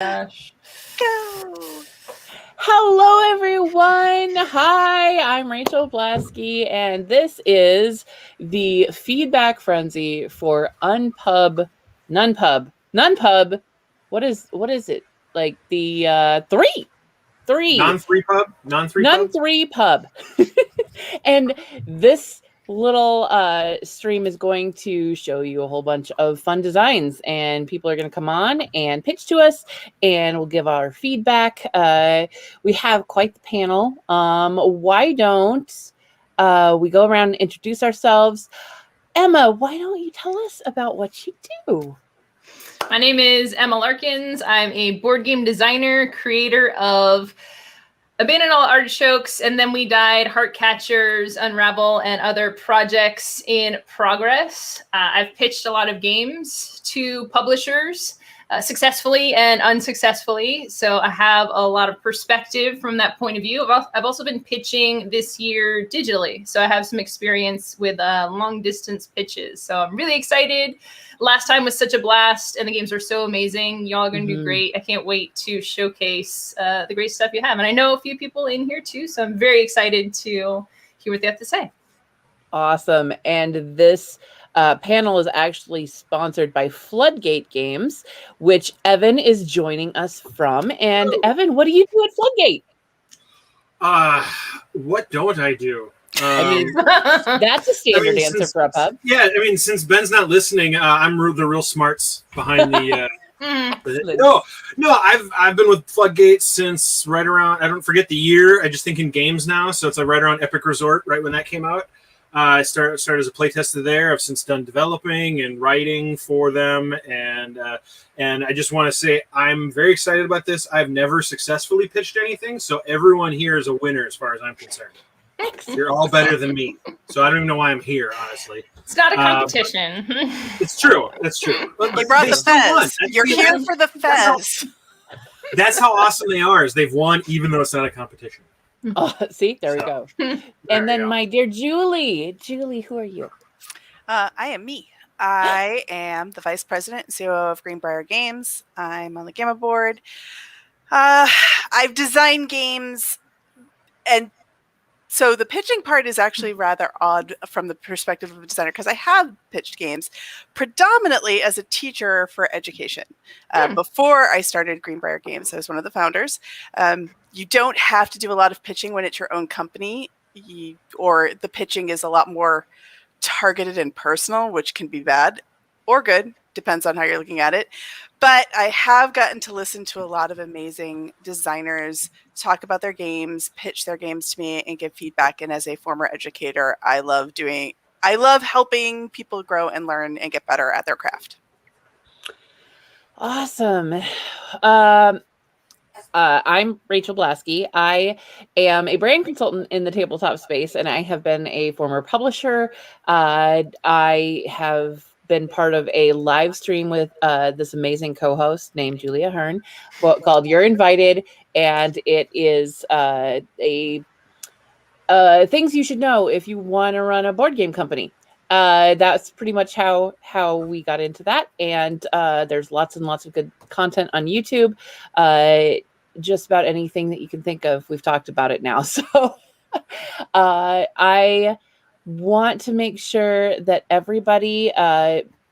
Gosh. Go. Hello, everyone. Hi, I'm Rachel Blasky, and this is the feedback frenzy for Nunpub. What is it? Like the three Non-3 pub? Non-3 Nun pub? 3 pub. And this little stream is going to show you a whole bunch of fun designs, and people are going to come on and pitch to us, and we'll give our feedback. We have quite the panel. Why don't we go around and introduce ourselves? Emma, why don't you tell us about what you do? My name is Emma Larkins. I'm a board game designer, creator of Abandon All Artichokes, and Then We Died, Heartcatchers, Unravel, and other projects in progress. I've pitched a lot of games to publishers successfully and unsuccessfully, so I have a lot of perspective from that point of view. I've also been pitching this year digitally, so I have some experience with long-distance pitches, so I'm really excited. Last time was such a blast, and the games are so amazing. Y'all are going to do great. I can't wait to showcase the great stuff you have. And I know a few people in here too, so I'm very excited to hear what they have to say. Awesome. And this panel is actually sponsored by Floodgate Games, which Evan is joining us from. And Evan, what do you do at Floodgate? What don't I do? I mean, that's a standard answer for a pub. Yeah, I mean, since Ben's not listening, I'm the real smarts behind the. No, I've been with Floodgate since right around. I don't forget the year. I just think in games now, so it's like right around Epic Resort, right when that came out. I started as a playtester there. I've since done developing and writing for them, and I just want to say I'm very excited about this. I've never successfully pitched anything, so everyone here is a winner as far as I'm concerned. You're all better than me, so I don't even know why I'm here, honestly. It's not a competition. It's true. That's true. But you brought the fez. You're here for the fez. That's how awesome they are. Is they've won even though it's not a competition. Oh, see, there we go. And then my dear Julie. Julie, who are you? I am me. I am the vice president and CEO of Greenbrier Games. I'm on the Gamma board. I've designed games, and so the pitching part is actually rather odd from the perspective of a designer, because I have pitched games predominantly as a teacher for education. Before I started Greenbrier Games, I was one of the founders. You don't have to do a lot of pitching when it's your own company, or the pitching is a lot more targeted and personal, which can be bad or good, depends on how you're looking at it. But I have gotten to listen to a lot of amazing designers talk about their games, pitch their games to me, and give feedback. And as a former educator, I love helping people grow and learn and get better at their craft. Awesome. I'm Rachel Blasky. I am a brand consultant in the tabletop space, and I have been a former publisher. I have been part of a live stream with this amazing co-host named Julia Hearn called You're Invited, and it is things you should know if you want to run a board game company. That's pretty much how we got into that, and there's lots and lots of good content on YouTube. Just about anything that you can think of, we've talked about it now. So I want to make sure that everybody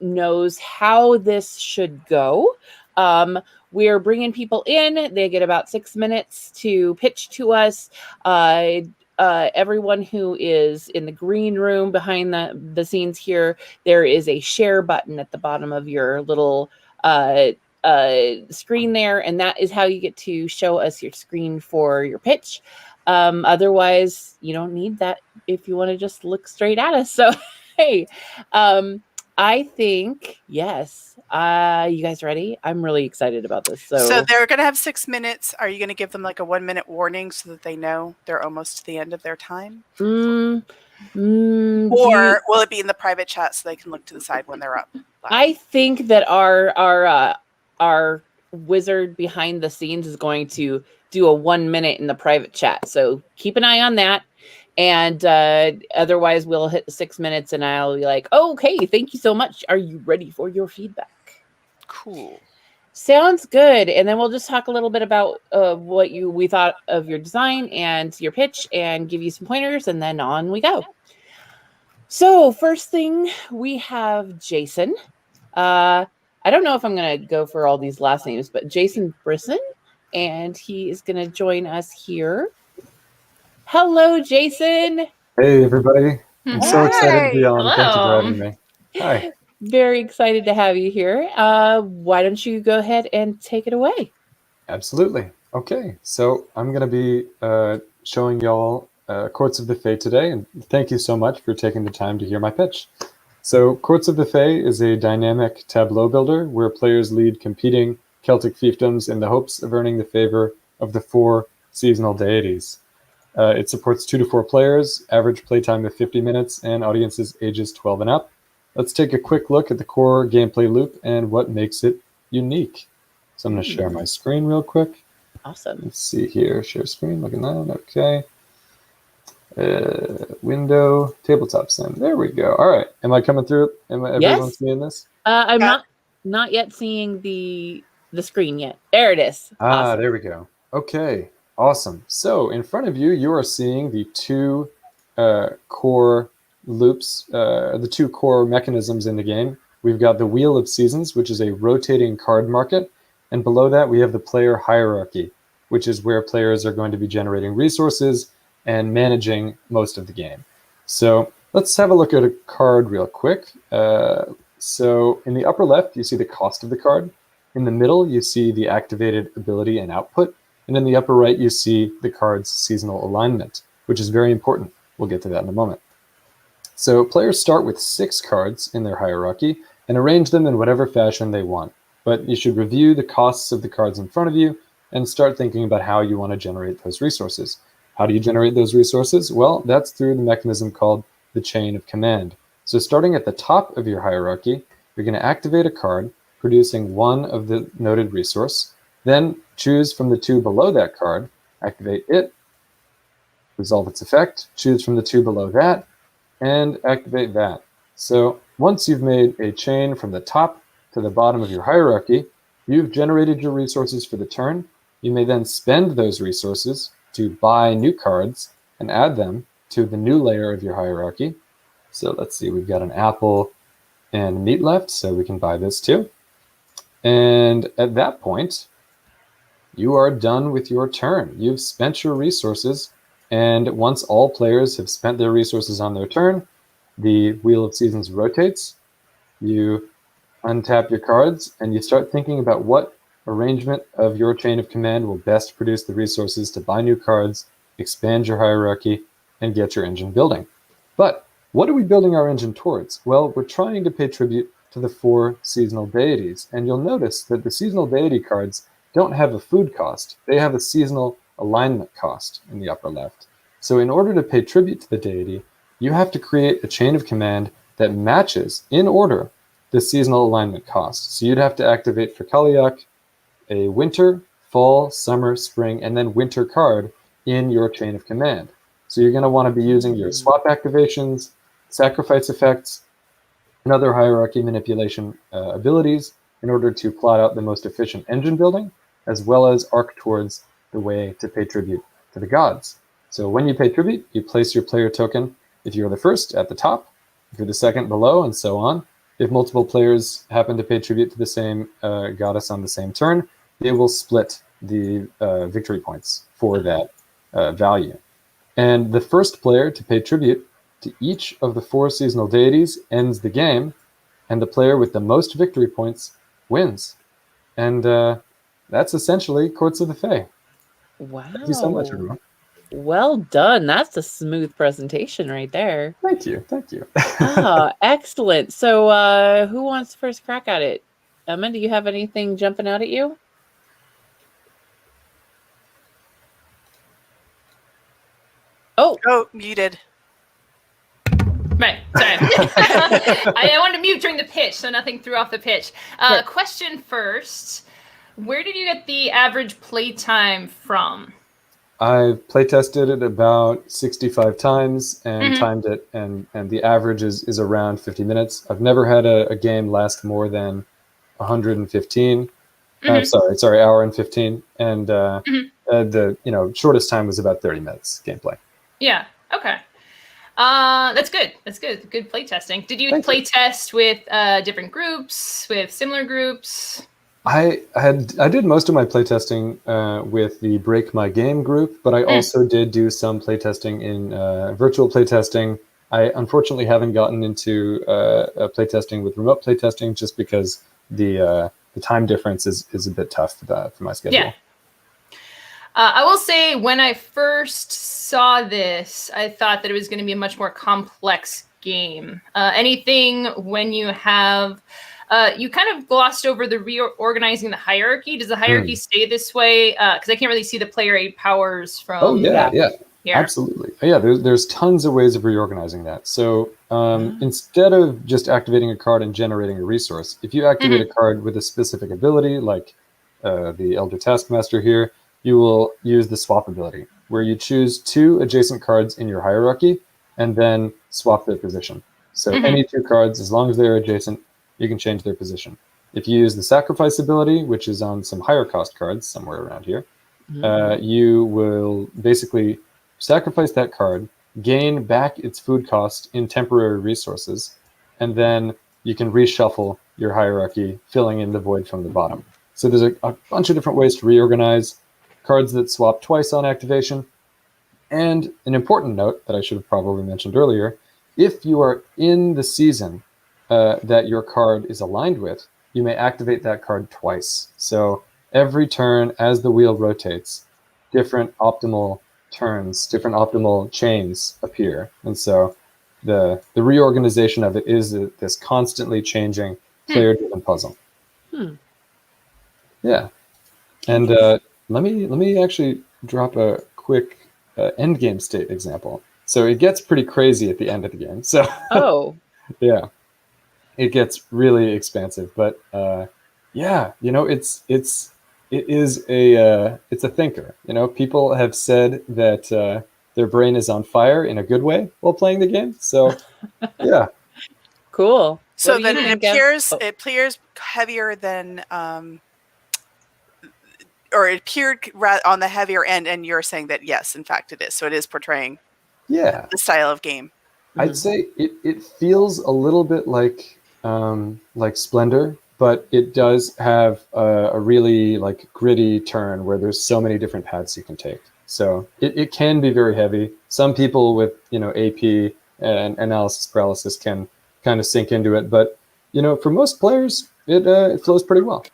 knows how this should go. We're bringing people in. They get about 6 minutes to pitch to us. Everyone who is in the green room behind the scenes here, there is a share button at the bottom of your little screen there, and that is how you get to show us your screen for your pitch. Otherwise, you don't need that if you want to just look straight at us. So, hey, I think, yes. You guys ready? I'm really excited about this. So they're going to have 6 minutes. Are you going to give them like a 1 minute warning so that they know they're almost to the end of their time? Or will it be in the private chat so they can look to the side when they're up? I think that our wizard behind the scenes is going to do a 1 minute in the private chat. So keep an eye on that. And otherwise, we'll hit the 6 minutes and I'll be like, okay, thank you so much. Are you ready for your feedback? Cool. Sounds good. And then we'll just talk a little bit about what we thought of your design and your pitch and give you some pointers, and then on we go. So first thing, we have Jason. I don't know if I'm going to go for all these last names, but Jason Brisson, and he is going to join us here. Hello, Jason. Hey, everybody. I'm so excited to be on. Hello. Thank you for having me. Hi. Very excited to have you here. Why don't you go ahead and take it away? Absolutely. Okay, so I'm going to be showing y'all Courts of the Fae today, and thank you so much for taking the time to hear my pitch. So Courts of the Fae is a dynamic tableau builder where players lead competing Celtic fiefdoms in the hopes of earning the favor of the 4 seasonal deities. It supports 2 to 4 players, average playtime of 50 minutes, and audiences ages 12 and up. Let's take a quick look at the core gameplay loop and what makes it unique. So I'm going to share my screen real quick. Awesome. Let's see here. Share screen. Look at that. Okay. Window, tabletop sim. There we go. All right. Am I coming through? Everyone seeing this? I'm not yet seeing the screen yet. There it is. Awesome. There we go. Okay. Awesome. So in front of you, you are seeing the 2 core loops, the 2 core mechanisms in the game. We've got the Wheel of Seasons, which is a rotating card market. And below that, we have the player hierarchy, which is where players are going to be generating resources and managing most of the game. So let's have a look at a card real quick. So in the upper left, you see the cost of the card. In the middle, you see the activated ability and output. And in the upper right, you see the card's seasonal alignment, which is very important. We'll get to that in a moment. So players start with 6 cards in their hierarchy and arrange them in whatever fashion they want. But you should review the costs of the cards in front of you and start thinking about how you want to generate those resources. How do you generate those resources? Well, that's through the mechanism called the chain of command. So starting at the top of your hierarchy, you're going to activate a card producing 1 of the noted resource, then choose from the 2 below that card, activate it, resolve its effect, choose from the 2 below that, and activate that. So once you've made a chain from the top to the bottom of your hierarchy, you've generated your resources for the turn. You may then spend those resources to buy new cards and add them to the new layer of your hierarchy. So let's see, we've got an apple and meat left, so we can buy this too. And at that point, you are done with your turn. You've spent your resources, and once all players have spent their resources on their turn, the Wheel of Seasons rotates. You untap your cards, and you start thinking about what arrangement of your chain of command will best produce the resources to buy new cards, expand your hierarchy, and get your engine building. But what are we building our engine towards? Well, we're trying to pay tribute to the 4 seasonal deities, and you'll notice that the seasonal deity cards don't have a food cost. They have a seasonal alignment cost in the upper left. So in order to pay tribute to the deity, you have to create a chain of command that matches, in order, the seasonal alignment cost. So you'd have to activate for Kaliak a winter, fall, summer, spring, and then winter card in your chain of command. So you're going to want to be using your swap activations, sacrifice effects, and other hierarchy manipulation abilities in order to plot out the most efficient engine building, as well as arc towards the way to pay tribute to the gods. So when you pay tribute, you place your player token, if you're the first, at the top, if you're the second, below, and so on. If multiple players happen to pay tribute to the same goddess on the same turn, they will split the victory points for that value. And the first player to pay tribute to each of the 4 seasonal deities ends the game, and the player with the most victory points wins. And that's essentially Courts of the Fae. Wow. Thank you so much, everyone. Well done. That's a smooth presentation right there. Thank you. Thank you. Excellent. So who wants first crack at it? Emma, do you have anything jumping out at you? Oh, muted. Right, sorry. I wanted to mute during the pitch, so nothing threw off the pitch. Sure. Question first. Where did you get the average play time from? I've playtested it about 65 times and timed it, and the average is around 50 minutes. I've never had a game last more than 115. Sorry, hour and 15, and Mm-hmm. the shortest time was about 30 minutes gameplay. Yeah. Okay. That's good. That's good. Good play testing. Did you play test with different groups, with similar groups? I did most of my playtesting with the Break My Game group, but I also did do some playtesting in virtual playtesting. I unfortunately haven't gotten into playtesting with remote playtesting just because the time difference is a bit tough for my schedule. Yeah. I will say when I first saw this, I thought that it was going to be a much more complex game. Anything when you have, you kind of glossed over the reorganizing the hierarchy. Does the hierarchy stay this way? Because I can't really see the player aid powers from. Oh yeah, here. Absolutely. Yeah, there's tons of ways of reorganizing that. So instead of just activating a card and generating a resource, if you activate a card with a specific ability, like the Elder Taskmaster here, you will use the swap ability, where you choose 2 adjacent cards in your hierarchy and then swap their position. So any 2 cards, as long as they're adjacent, you can change their position. If you use the sacrifice ability, which is on some higher cost cards somewhere around here, you will basically sacrifice that card, gain back its food cost in temporary resources, and then you can reshuffle your hierarchy, filling in the void from the bottom. So there's a bunch of different ways to reorganize. Cards that swap twice on activation. And an important note that I should have probably mentioned earlier, if you are in the season that your card is aligned with, you may activate that card twice. So every turn as the wheel rotates, different optimal turns, different optimal chains appear. And so the reorganization of it is this constantly changing player-driven puzzle. Yeah. And let me actually drop a quick end game state example. So it gets pretty crazy at the end of the game. So yeah, it gets really expansive. But yeah, it is a thinker. People have said that their brain is on fire in a good way while playing the game. So yeah, cool. So then it appears heavier than. Or it appeared on the heavier end, and you're saying that yes, in fact, it is. So it is portraying the style of game. I'd say it feels a little bit like Splendor, but it does have a really gritty turn where there's so many different paths you can take. So it can be very heavy. Some people with AP and analysis paralysis can kind of sink into it, but for most players, it flows pretty well.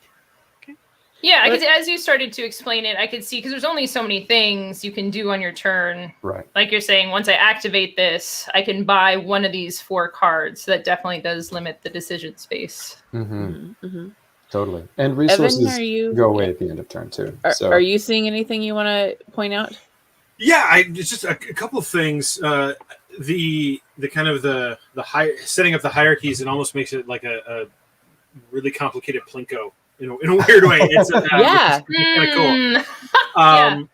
Yeah, as you started to explain it, I could see, because there's only so many things you can do on your turn. Right. Like you're saying, once I activate this, I can buy one of these 4 cards. So that definitely does limit the decision space. Totally. And resources Evan, go away at the end of turn too. Are you seeing anything you want to point out? Yeah, it's just a couple of things. The kind of the setting up the hierarchies, it almost makes it like a really complicated Plinko. In a weird way, it's kind of cool.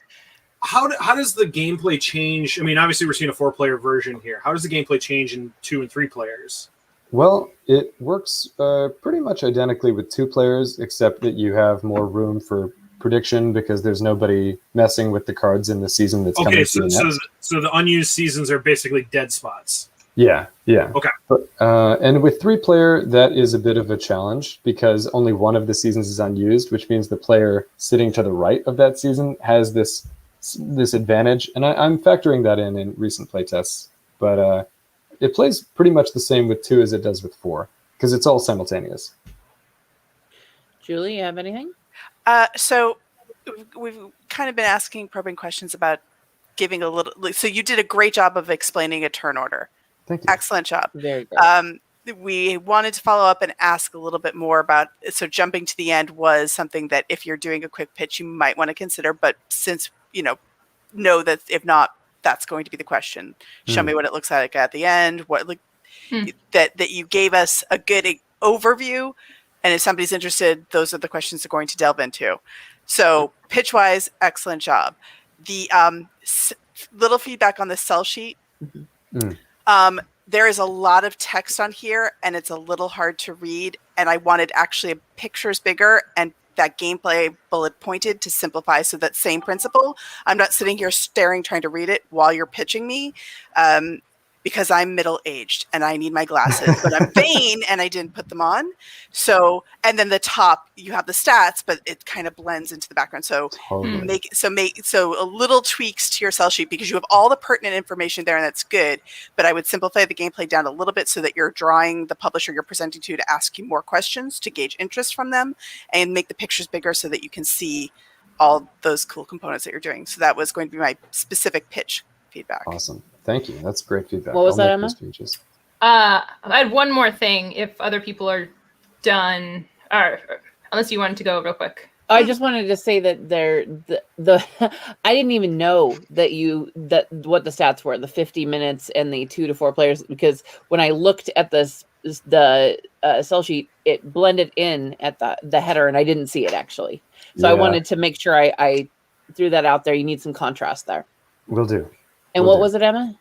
How does the gameplay change? I mean, obviously we're seeing a 4-player version here. How does the gameplay change in 2 and 3 players? Well, it works pretty much identically with 2 players, except that you have more room for prediction because there's nobody messing with the cards in the season that's coming through next. So the unused seasons are basically dead spots. Yeah. Okay. But, and with 3-player, that is a bit of a challenge because only one of the seasons is unused, which means the player sitting to the right of that season has this advantage. And I'm factoring that in recent playtests. But it plays pretty much the same with 2 as it does with 4 because it's all simultaneous. Julie, you have anything? So we've kind of been asking probing questions about giving a little. So you did a great job of explaining a turn order. Thank you. Excellent job. Very good. We wanted to follow up and ask a little bit more about. So jumping to the end was something that if you're doing a quick pitch, you might want to consider. But since know that if not, that's going to be the question. Show me what it looks like at the end. That you gave us a good overview. And if somebody's interested, those are the questions they're going to delve into. So pitch-wise, excellent job. The little feedback on the sell sheet. There is a lot of text on here, and it's a little hard to read. And I wanted actually pictures bigger and that gameplay bullet pointed to simplify. So that same principle, I'm not sitting here staring, trying to read it while you're pitching me. Because I'm middle-aged and I need my glasses, but I'm vain and I didn't put them on. So, and then the top, you have the stats, but it kind of blends into the background. So Totally. so a little tweaks to your sell sheet because you have all the pertinent information there and that's good. But I would simplify the gameplay down a little bit so that you're drawing the publisher you're presenting to ask you more questions to gauge interest from them and make the pictures bigger so that you can see all those cool components that you're doing. So that was going to be my specific pitch feedback. Awesome. Thank you. That's great feedback. What was that, make Emma? those changes. I had one more thing. If other people are done, or unless you wanted to go real quick. I just wanted to say that the I didn't even know that what the stats were, the 50 minutes and the 2 to 4 players, because when I looked at the sell sheet, it blended in at the header and I didn't see it actually. So I wanted to make sure I threw that out there. You need some contrast there. Will do. And what was it, Emma?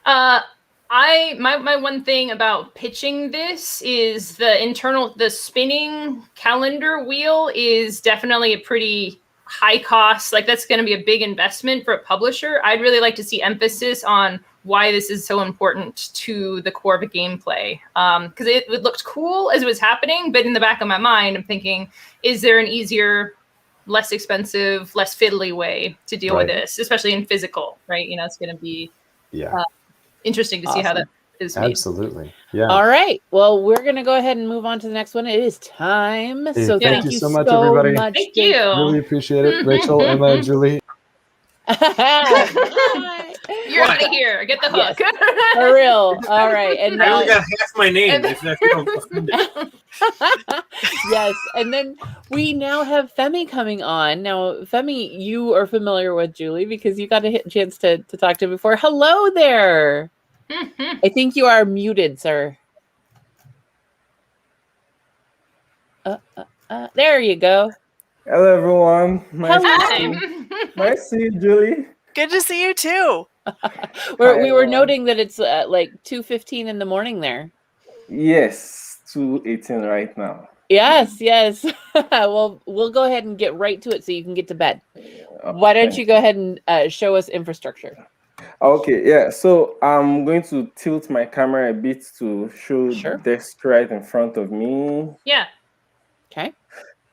My one thing about pitching this is the spinning calendar wheel is definitely a pretty high cost. Like that's going to be a big investment for a publisher. I'd really like to see emphasis on why this is so important to the core of a gameplay. Because it looked cool as it was happening, but in the back of my mind, I'm thinking, is there an easier, less expensive, less fiddly way to deal with this, especially in physical, right? You know, it's going to be interesting to see how that is made. Absolutely. Yeah. All right. Well, we're going to go ahead and move on to the next one. It is time. Hey, so thank you so much, everybody. Thank you. Really appreciate it. Rachel, Emma, Julie. You're out of here. Get the hook. Yes. For real. All right. And I now only got half my name. If I feel offended. yes. And then we now have Femi coming on. Now, Femi, you are familiar with Julie because you got a chance to talk to him before. Hello there. I think you are muted, sir. There you go. Hello, everyone. Hello. Nice to see you, Julie. Good to see you too. We were noting that it's like 2:15 in the morning there. Yes, 2:18 right now. Yes. Well, we'll go ahead and get right to it so you can get to bed. Why don't you go ahead and show us infrastructure? Okay, yeah. So I'm going to tilt my camera a bit to show the desk right in front of me. Yeah. Okay.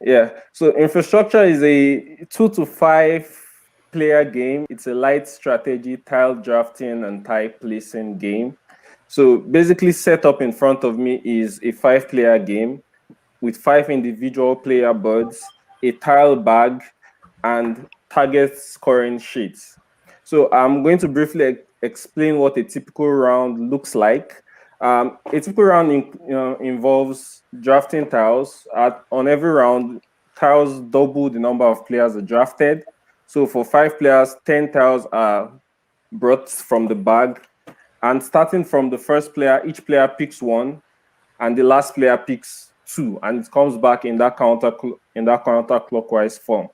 Yeah. So infrastructure is a 2 to 5 player game. It's a light strategy, tile drafting, and tile placing game. So basically, set up in front of me is a 5-player game with 5 individual player boards, a tile bag, and target scoring sheets. So I'm going to briefly explain what a typical round looks like. A typical round involves drafting tiles. On every round, tiles double the number of players are drafted. So for 5 players, 10 tiles are brought from the bag. And starting from the first player, each player picks 1, and the last player picks 2, and it comes back in that counterclockwise form.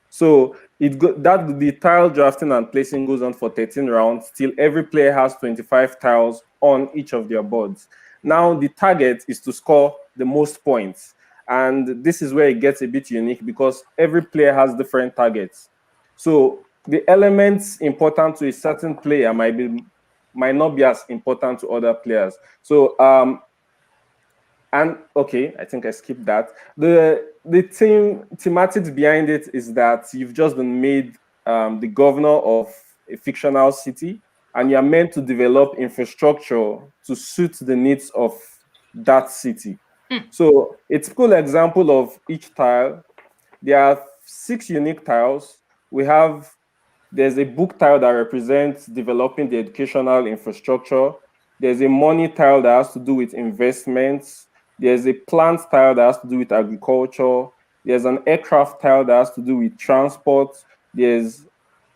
So the tile drafting and placing goes on for 13 rounds till every player has 25 tiles on each of their boards. Now the target is to score the most points, and this is where it gets a bit unique because every player has different targets. So the elements important to a certain player might not be as important to other players. So and okay, I think I skipped that. The thematics behind it is that you've just been made the governor of a fictional city, and you're meant to develop infrastructure to suit the needs of that city. So a typical example of each tile, there are 6 unique tiles. There's a book tile that represents developing the educational infrastructure. There's a money tile that has to do with investments. There's a plant tile that has to do with agriculture. There's an aircraft tile that has to do with transport. There's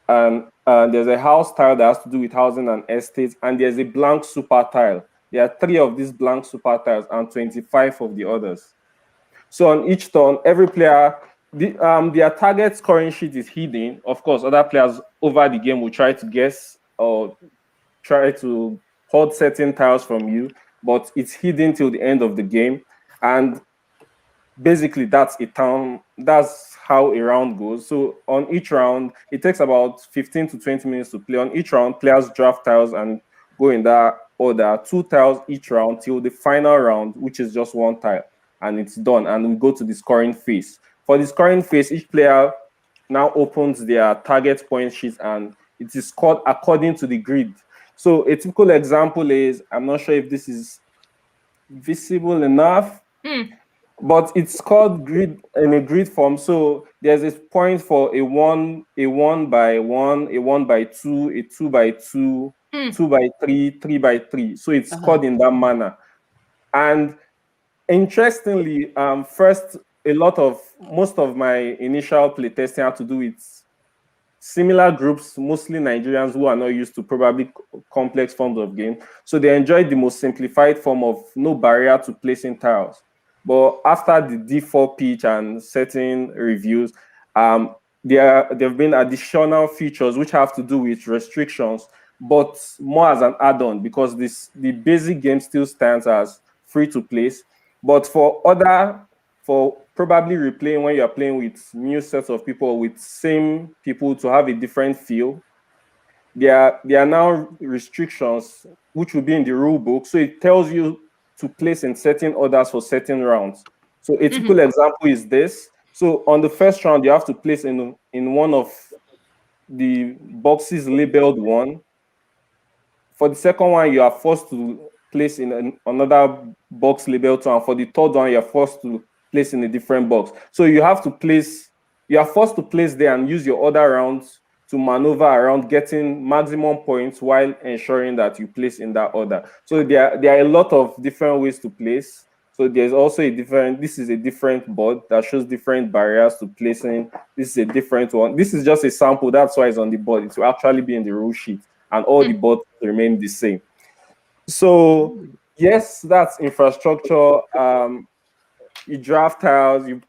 a house tile that has to do with housing and estates. And there's a blank super tile. There are 3 of these blank super tiles and 25 of the others. So on each turn, every player, their target scoring sheet is hidden. Of course, other players over the game will try to guess or try to hold certain tiles from you, but it's hidden till the end of the game. And basically that's a town. That's how a round goes. So on each round, it takes about 15 to 20 minutes to play. On each round, players draft tiles and go in that order, 2 tiles each round till the final round, which is just 1 tile, and it's done. And we go to the scoring phase. For the scoring phase, each player now opens their target point sheet and it is scored according to the grid. So a typical example is, I'm not sure if this is visible enough, but it's called grid in a grid form. So there's a point for a 1 by 1, a 1 by 2, a 2 by 2, 2 by 3, 3 by 3. So it's scored in that manner. And interestingly, most of my initial playtesting had to do with similar groups, mostly Nigerians who are not used to probably complex forms of game. So they enjoyed the most simplified form of no barrier to placing tiles. But after the D4 pitch and certain reviews, there have been additional features which have to do with restrictions, but more as an add-on, because the basic game still stands as free to place. But for probably replaying when you're playing with new sets of people, with same people to have a different feel, there are now restrictions which will be in the rule book. So it tells you to place in certain orders for certain rounds. So a typical example is this. So on the first round, you have to place in one of the boxes labeled 1. For the second one, you are forced to place in another box labeled 2. And for the third one, you are forced to place in a different box. So you are forced to place there and use your other rounds to maneuver around getting maximum points while ensuring that you place in that order. So there are a lot of different ways to place. So there's also this is a different board that shows different barriers to placing. This is a different one. This is just a sample. That's why it's on the board. It will actually be in the rule sheet, and all the boards remain the same. So yes, that's infrastructure. You draft tiles, you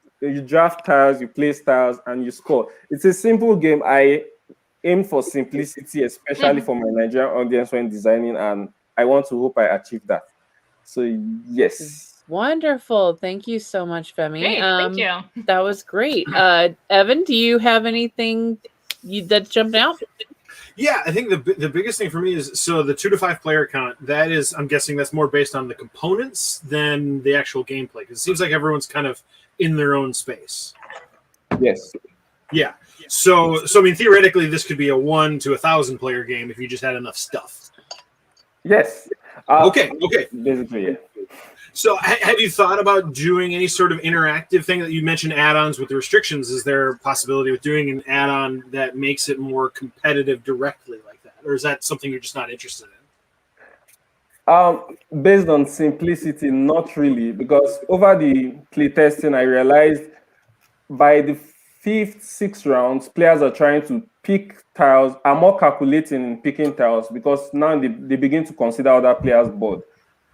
place tiles, and you score. It's a simple game. I aim for simplicity, especially for my Nigerian audience when designing, and I want to hope I achieve that. So yes. Wonderful. Thank you so much, Femi. Great, thank you. That was great. Evan, do you have anything that jumped out? Yeah, I think the biggest thing for me is, so the 2 to 5 player count, that is, I'm guessing that's more based on the components than the actual gameplay, because it seems like everyone's kind of in their own space. Yes. Yeah. So I mean, theoretically, this could be a 1 to 1,000 player game if you just had enough stuff. Yes. Okay. Basically, yeah. So have you thought about doing any sort of interactive thing? That you mentioned add-ons with the restrictions? Is there a possibility of doing an add-on that makes it more competitive directly like that? Or is that something you're just not interested in? Based on simplicity, not really, because over the playtesting, I realized by the 5th, 6th rounds, players are trying to pick tiles, are more calculating in picking tiles, because now they begin to consider other players' board.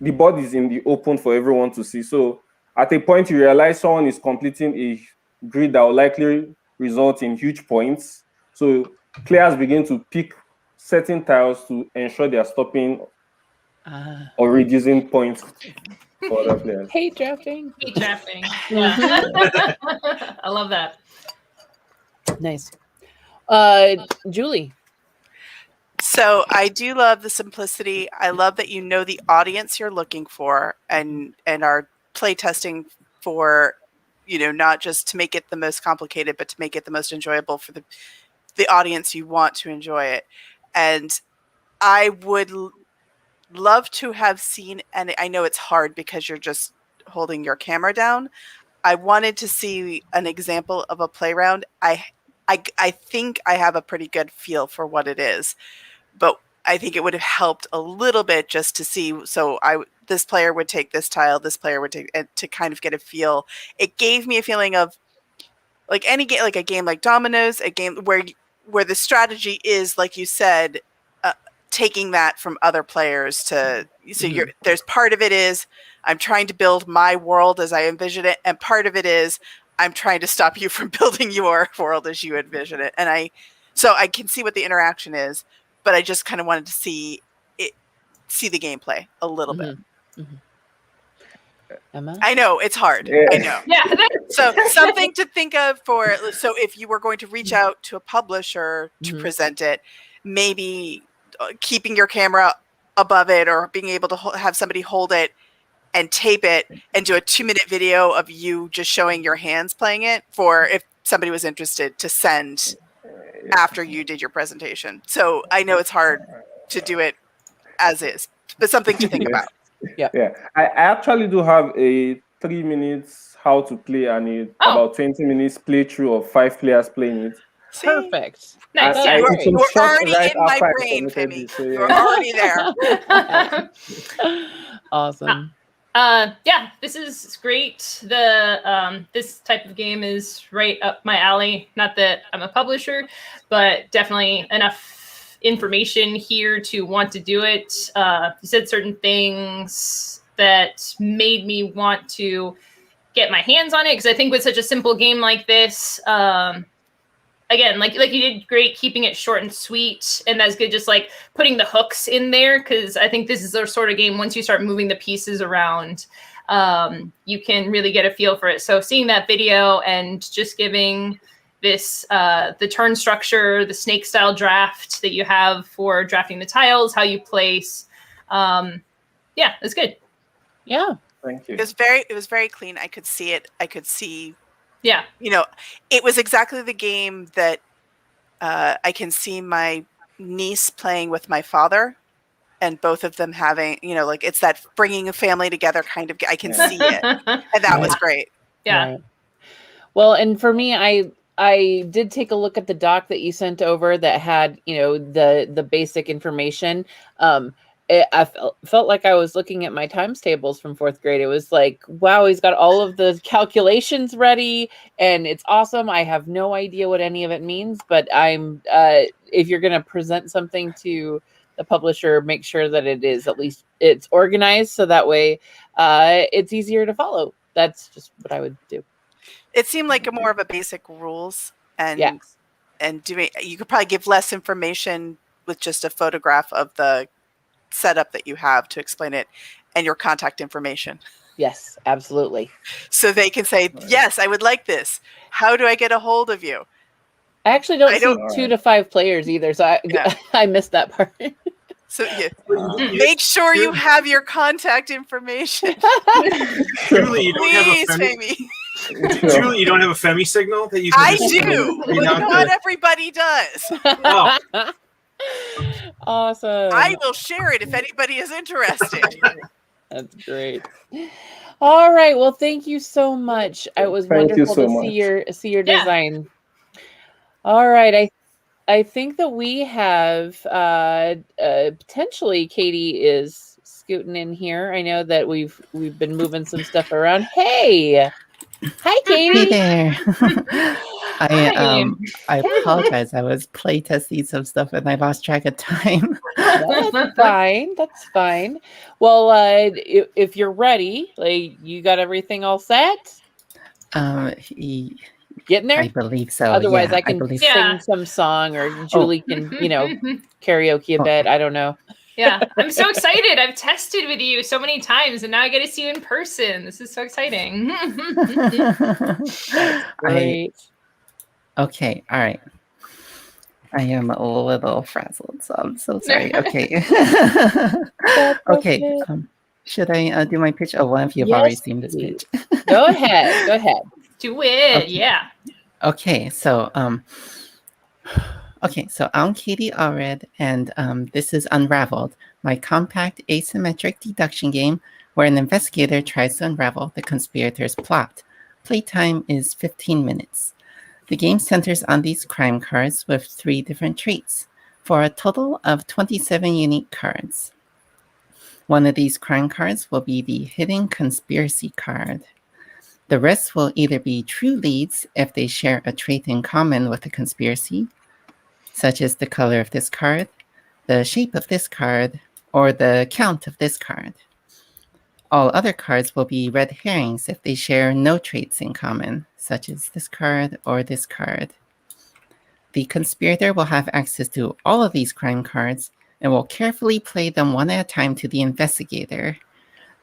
The board is in the open for everyone to see. So at a point, you realize someone is completing a grid that will likely result in huge points. So players begin to pick certain tiles to ensure they are stopping or reducing points for other players. Hate drafting. Yeah. I love that. Nice. Julie. So I do love the simplicity. I love that you know the audience you're looking for and are play testing for, not just to make it the most complicated, but to make it the most enjoyable for the audience you want to enjoy it. And I would love to have seen, and I know it's hard because you're just holding your camera down. I wanted to see an example of a play round. I think I have a pretty good feel for what it is, but I think it would have helped a little bit just to see. So this player would take this tile, this player would take it, to kind of get a feel. It gave me a feeling of like any game, like a game like Dominoes, a game where the strategy is, like you said, taking that from other players to, so there's part of it is I'm trying to build my world as I envision it, and part of it is I'm trying to stop you from building your world as you envision it. And so I can see what the interaction is, but I just kind of wanted to see the gameplay a little bit. Emma? I know it's hard. Yeah. I know. Yeah. So something to think of for, so if you were going to reach out to a publisher to Mhm. present it, maybe keeping your camera above it or being able to have somebody hold it and tape it and do a 2-minute video of you just showing your hands playing it for if somebody was interested to send after you did your presentation. So I know it's hard to do it as is, but something to think about. Yeah, I actually do have a 3 minutes how to play and about 20 minutes playthrough of 5 players playing it. See? Nice. And Yeah. it was You're shot already right in my after I brain, submitted Femi. it, so You're yeah. already there. Awesome. Yeah, this is great. This type of game is right up my alley. Not that I'm a publisher, but definitely enough information here to want to do it. You said certain things that made me want to get my hands on it, because I think with such a simple game like this, again, like you did great keeping it short and sweet, and that's good. Just like putting the hooks in there, because I think this is the sort of game, once you start moving the pieces around, you can really get a feel for it. So seeing that video and just giving this the turn structure, the snake style draft that you have for drafting the tiles, how you place, yeah, it's good. Yeah. Thank you. It was very clean. I could see it. I could see, Yeah. you know, it was exactly the game that I can see my niece playing with my father, and both of them having, you know, like it's that bringing a family together kind of. I can see it, and that was great. Yeah. Right. Well, and for me, I did take a look at the doc that you sent over that had, you know, the basic information. I felt like I was looking at my times tables from 4th grade. It was like, wow, he's got all of the calculations ready, and it's awesome. I have no idea what any of it means, but I'm if you're going to present something to the publisher, make sure that it is at least it's organized, so that way it's easier to follow. That's just what I would do. It seemed like more of a basic rules, and Yeah. and doing, you could probably give less information with just a photograph of the setup that you have to explain it, and your contact information. Yes, absolutely. So they can say, yes, I would like this. How do I get a hold of you? I actually don't I see don't- 2 to 5 players either, so I, Yeah. I missed that part. So make sure you have your contact information. Truly, you don't have a Please, Femi. Femi. Truly, you don't have a Femi signal that you can I just do, read but out not the- everybody does. Oh. Awesome. I will share it if anybody is interested. That's great. All right. Well, thank you so much. It was Thank you wonderful so to much. see your Yeah. design. All right. I think that we have potentially Katie is scooting in here. I know that we've been moving some stuff around. Hey. Hi, Katie. Hey there. Hi. I apologize. I was playtesting some stuff and I lost track of time. That's fine. That's fine. Well, if you're ready, like you got everything all set, getting there. I believe so. Otherwise, yeah, I can believe sing Yeah. some song, or Julie can, karaoke a bit. I don't know. Yeah, I'm so excited. I've tested with you so many times, and now I get to see you in person. This is so exciting. Great. Okay, all right. I am a little frazzled, so I'm so sorry. Okay. Okay. Should I do my pitch? Oh, one of you have already seen this pitch. Go ahead. Go ahead. Do it. Okay. Yeah. Okay, so I'm Katie Allred, and this is Unraveled, my compact asymmetric deduction game where an investigator tries to unravel the conspirator's plot. Playtime is 15 minutes. The game centers on these crime cards with 3 different traits, for a total of 27 unique cards. One of these crime cards will be the Hidden Conspiracy card. The rest will either be true leads if they share a trait in common with the conspiracy, such as the color of this card, the shape of this card, or the count of this card. All other cards will be red herrings if they share no traits in common, such as this card or this card. The conspirator will have access to all of these crime cards and will carefully play them one at a time to the investigator.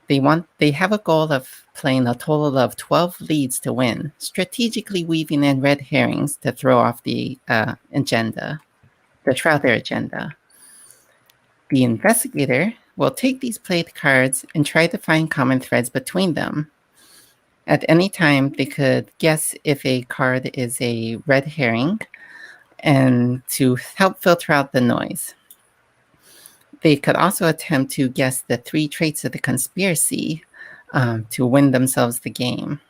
They have a goal of playing a total of 12 leads to win, strategically weaving in red herrings to throw off the agenda, to throw their agenda. The investigator will take these played cards and try to find common threads between them. At any time, they could guess if a card is a red herring and to help filter out the noise. They could also attempt to guess the 3 traits of the conspiracy to win themselves the game.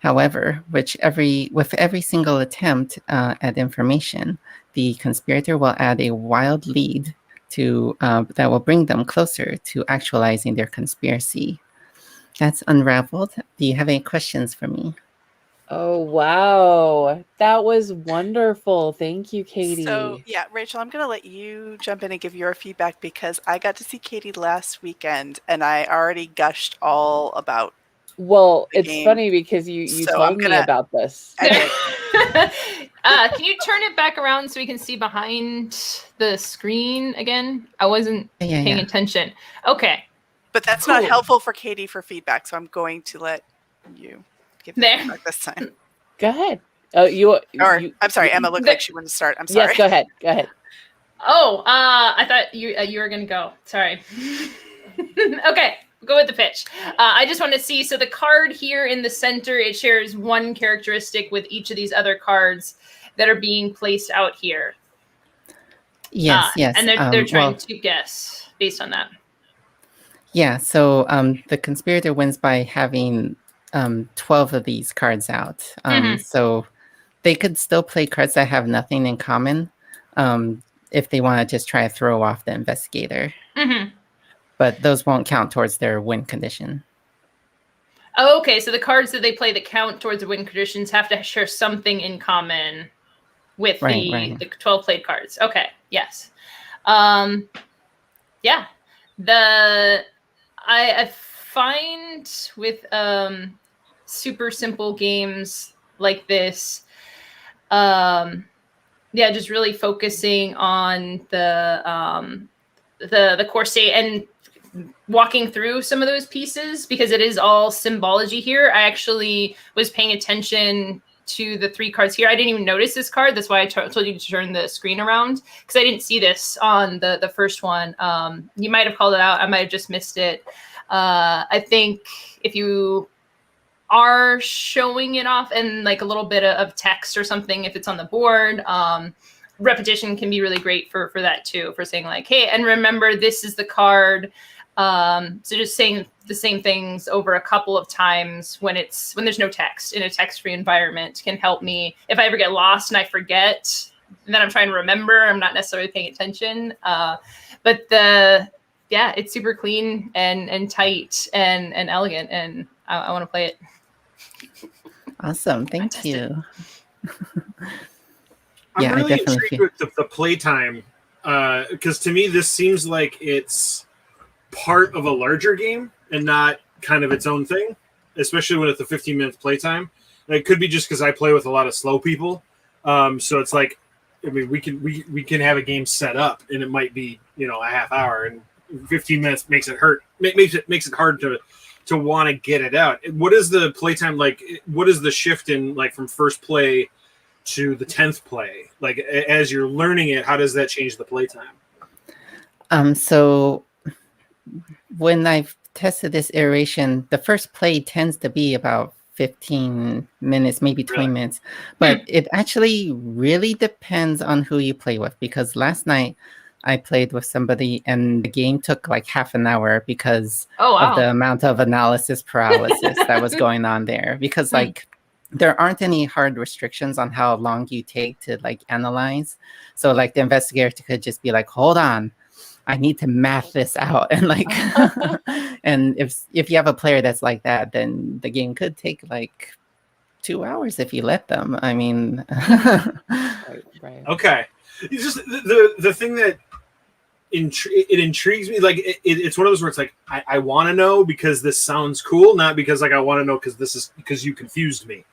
However, with every single attempt at information, the conspirator will add a wild lead to that will bring them closer to actualizing their conspiracy. That's Unraveled. Do you have any questions for me? Oh, wow. That was wonderful. Thank you, Katie. So, yeah, Rachel, I'm going to let you jump in and give your feedback because I got to see Katie last weekend and I already gushed all about. Well, the it's game. funny because you So told me about this. Can you turn it back around so we can see behind the screen again? I wasn't paying attention. Okay. But that's not helpful for Katie for feedback, so I'm going to let you give the feedback this time. Go ahead. I'm sorry, Emma looked like she wanted to start. I'm sorry. Yes, go ahead. Go ahead. Oh, I thought you were going to go. Sorry. Okay. Go with the pitch. I just want to see. So the card here in the center, it shares one characteristic with each of these other cards that are being placed out here. Yes, yes. And they're trying to guess based on that. Yeah. So the conspirator wins by having 12 of these cards out. So they could still play cards that have nothing in common if they want to just try to throw off the investigator. But those won't count towards their win condition. Oh, okay. So the cards that they play that count towards the win conditions have to share something in common with the 12 played cards. Okay. Yes. Yeah. I find with super simple games like this, just really focusing on the core state and walking through some of those pieces because it is all symbology here. I actually was paying attention to the 3 cards here. I didn't even notice this card. That's why I told you to turn the screen around because I didn't see this on the first one. You might have called it out. I might have just missed it. I think if you are showing it off in like a little bit of text or something, if it's on the board, repetition can be really great for that too, for saying like, hey, and remember this is the card. So just saying the same things over a couple of times when there's no text in a text-free environment can help me if I ever get lost and I forget and then I'm trying to remember, I'm not necessarily paying attention. But it's super clean and tight and elegant, and I want to play it. Awesome. Thank you. I'm really intrigued with the playtime because to me this seems like it's part of a larger game and not kind of its own thing, especially when it's a 15 minutes playtime. And it could be just because I play with a lot of slow people, so it's like, I mean, we can have a game set up and it might be a half hour, and 15 minutes makes it hard to want to get it out. What is the playtime like? What is the shift in like from first play to the 10th play? Like as you're learning it, how does that change the playtime? So when I've tested this iteration, the first play tends to be about 15 minutes, maybe 20 minutes. But it actually really depends on who you play with, because last night I played with somebody and the game took like half an hour because of the amount of analysis paralysis that was going on there. Because like there aren't any hard restrictions on how long you take to like analyze. So like the investigator could just be like, hold on, I need to math this out. And like, and if you have a player that's like that, then the game could take like 2 hours if you let them. I mean, right. Okay. It's just the thing that it intrigues me. Like it's one of those where it's like, I want to know because this sounds cool, not because like I want to know because you confused me.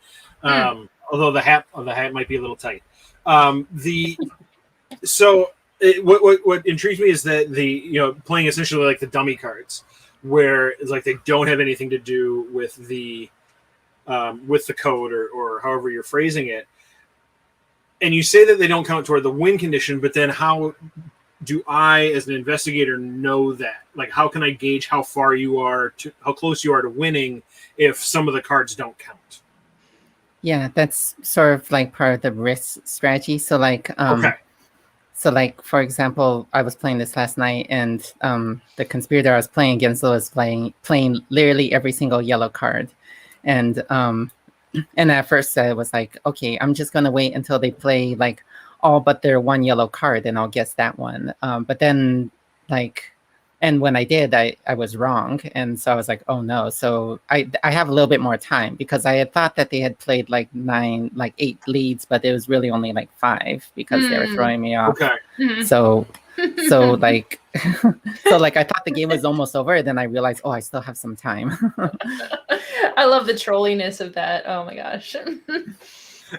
Although the hat might be a little tight. What intrigues me is that playing essentially like the dummy cards. where it's like they don't have anything to do with the code or however you're phrasing it. And you say that they don't count toward the win condition, but then how do I, as an investigator, know that? Like, how can I gauge how far you are to how close you are to winning if some of the cards don't count? Yeah, that's sort of like part of the risk strategy. So like, Okay. so like for example, I was playing this last night, and the conspirator I was playing against was playing literally every single yellow card, and at first I was like, okay, I'm just gonna wait until they play like all but their one yellow card, and I'll guess that one. But then like. And when I did, I was wrong. And so I was like, oh no. So I have a little bit more time, because I had thought that they had played like 8 leads, but it was really only like 5 because they were throwing me off. Okay. So like, so like I thought the game was almost over. Then I realized, oh, I still have some time. I love the trolliness of that. Oh my gosh.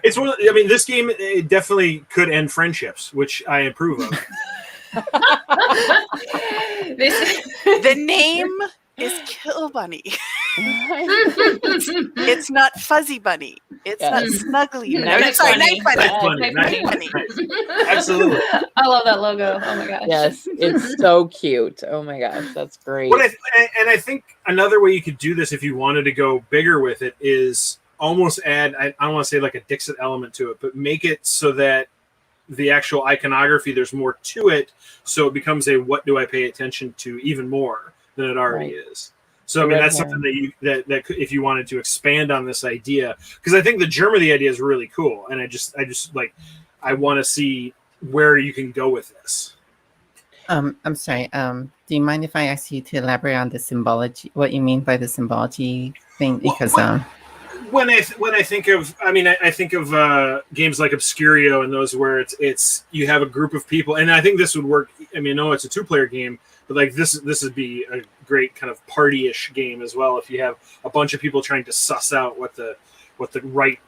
It's one. I mean, this game, it definitely could end friendships, which I approve of. The name is Kill Bunny. It's not Fuzzy Bunny. It's not Snuggly Bunny. Nice Sorry, Bunny. Night Bunny. Nice Bunny. Absolutely. I love that logo. Oh my gosh. Yes, it's so cute. Oh my gosh, that's great. I think another way you could do this if you wanted to go bigger with it is almost add, I don't want to say like a Dixit element to it, but make it so that the actual iconography, there's more to it, so it becomes a what do I pay attention to even more than it already is. So I mean, that's something that if you wanted to expand on this idea, because I think the germ of the idea is really cool, and I just like I want to see where you can go with this. I'm sorry. Do you mind if I ask you to elaborate on the symbology? What you mean by the symbology thing? Because when I think of, I mean, I think of games like Obscurio and those where it's you have a group of people, and I think this would work. I mean, no, it's a 2-player game, but like this would be a great kind of party-ish game as well. If you have a bunch of people trying to suss out what the right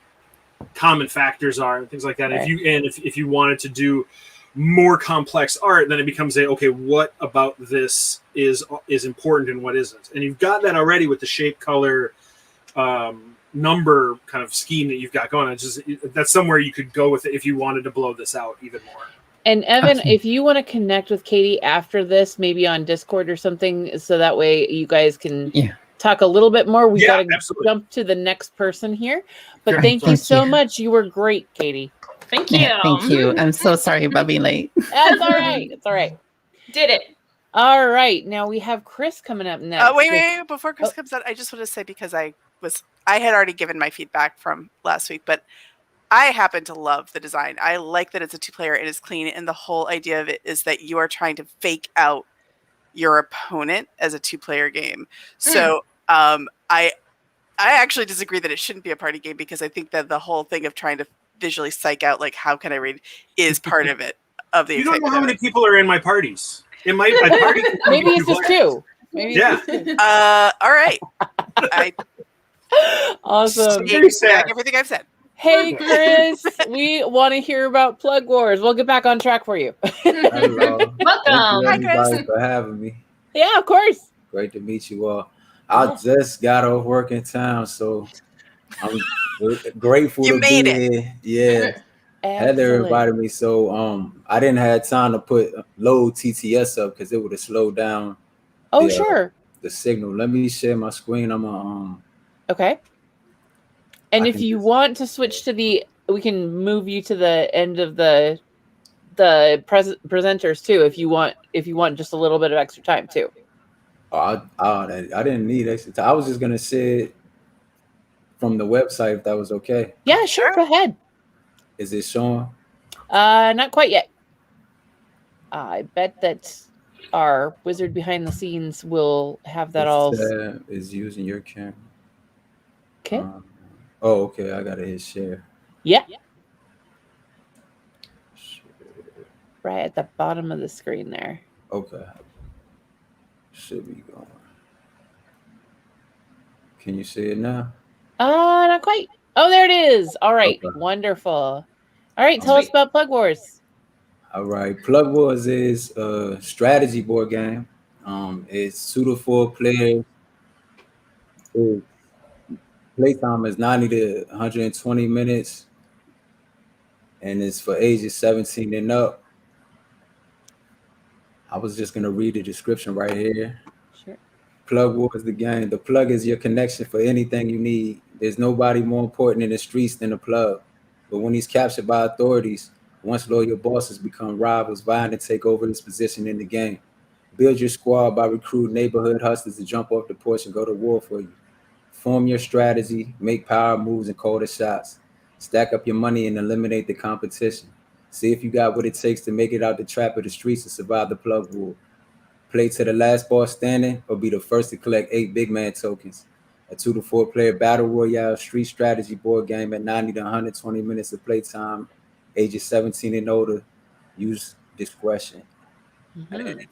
common factors are and things like that. Right. If you wanted to do more complex art, then it becomes okay, what about this is important and what isn't? And you've got that already with the shape, color, number kind of scheme that you've got going on. That's somewhere you could go with it if you wanted to blow this out even more. And Evan, if you want to connect with Katie after this, maybe on Discord or something, so that way you guys can talk a little bit more. We got to jump to the next person here. But thank you so much. You were great, Katie. Thank you. Yeah, thank you. I'm so sorry about being late. That's all right. It's all right. Did it. All right. Now we have Chris coming up next. Wait. Before Chris comes out, I just want to say, because I had already given my feedback from last week, but I happen to love the design. I like that it's a 2-player, it is clean, and the whole idea of it is that you are trying to fake out your opponent as a 2-player game. So I actually disagree that it shouldn't be a party game, because I think that the whole thing of trying to visually psych out, like, how can I read, is part of it. Of the you don't know how many people are in my parties. In my party, maybe it's just 2. Maybe all right. Awesome. Back everything I've said. Hey, Chris, we want to hear about Plug Wars. We'll get back on track for you. Hello. Welcome. Thank you everybody for having me. Yeah, of course. Great to meet you all. I just got off work in town, so I'm grateful to be here. Yeah. Heather invited me, so I didn't have time to load TTS up because it would have slowed down. Oh, sure. The signal. Let me share my screen. I'm okay. And if you want to switch to we can move you to the end of the presenters too, if you want just a little bit of extra time too. I didn't need extra time. I was just gonna say it from the website if that was okay. Yeah, sure. Go ahead. Is it showing? Not quite yet. I bet that our wizard behind the scenes will have that all. Is using your camera. Okay. Okay. I gotta hit share. Yeah. Right at the bottom of the screen there. Okay. Should be going. Can you see it now? Not quite. Oh, there it is. All right. Okay. Wonderful. All right. Tell us about Plug Wars. All right. Plug Wars is a strategy board game It's 2 to 4 players. Playtime is 90 to 120 minutes, and it's for ages 17 and up. I was just gonna read the description right here. Sure. Plug War is the game. The plug is your connection for anything you need. There's nobody more important in the streets than the plug. But when he's captured by authorities, once loyal bosses become rivals, vying to take over his position in the game. Build your squad by recruiting neighborhood hustlers to jump off the porch and go to war for you. Form your strategy, make power moves, and call the shots. Stack up your money and eliminate the competition. See if you got what it takes to make it out the trap of the streets and survive the plug war. Play to the last ball standing or be the first to collect 8 big man tokens. A 2 to 4 player battle royale street strategy board game at 90 to 120 minutes of playtime, ages 17 and older. Use discretion. And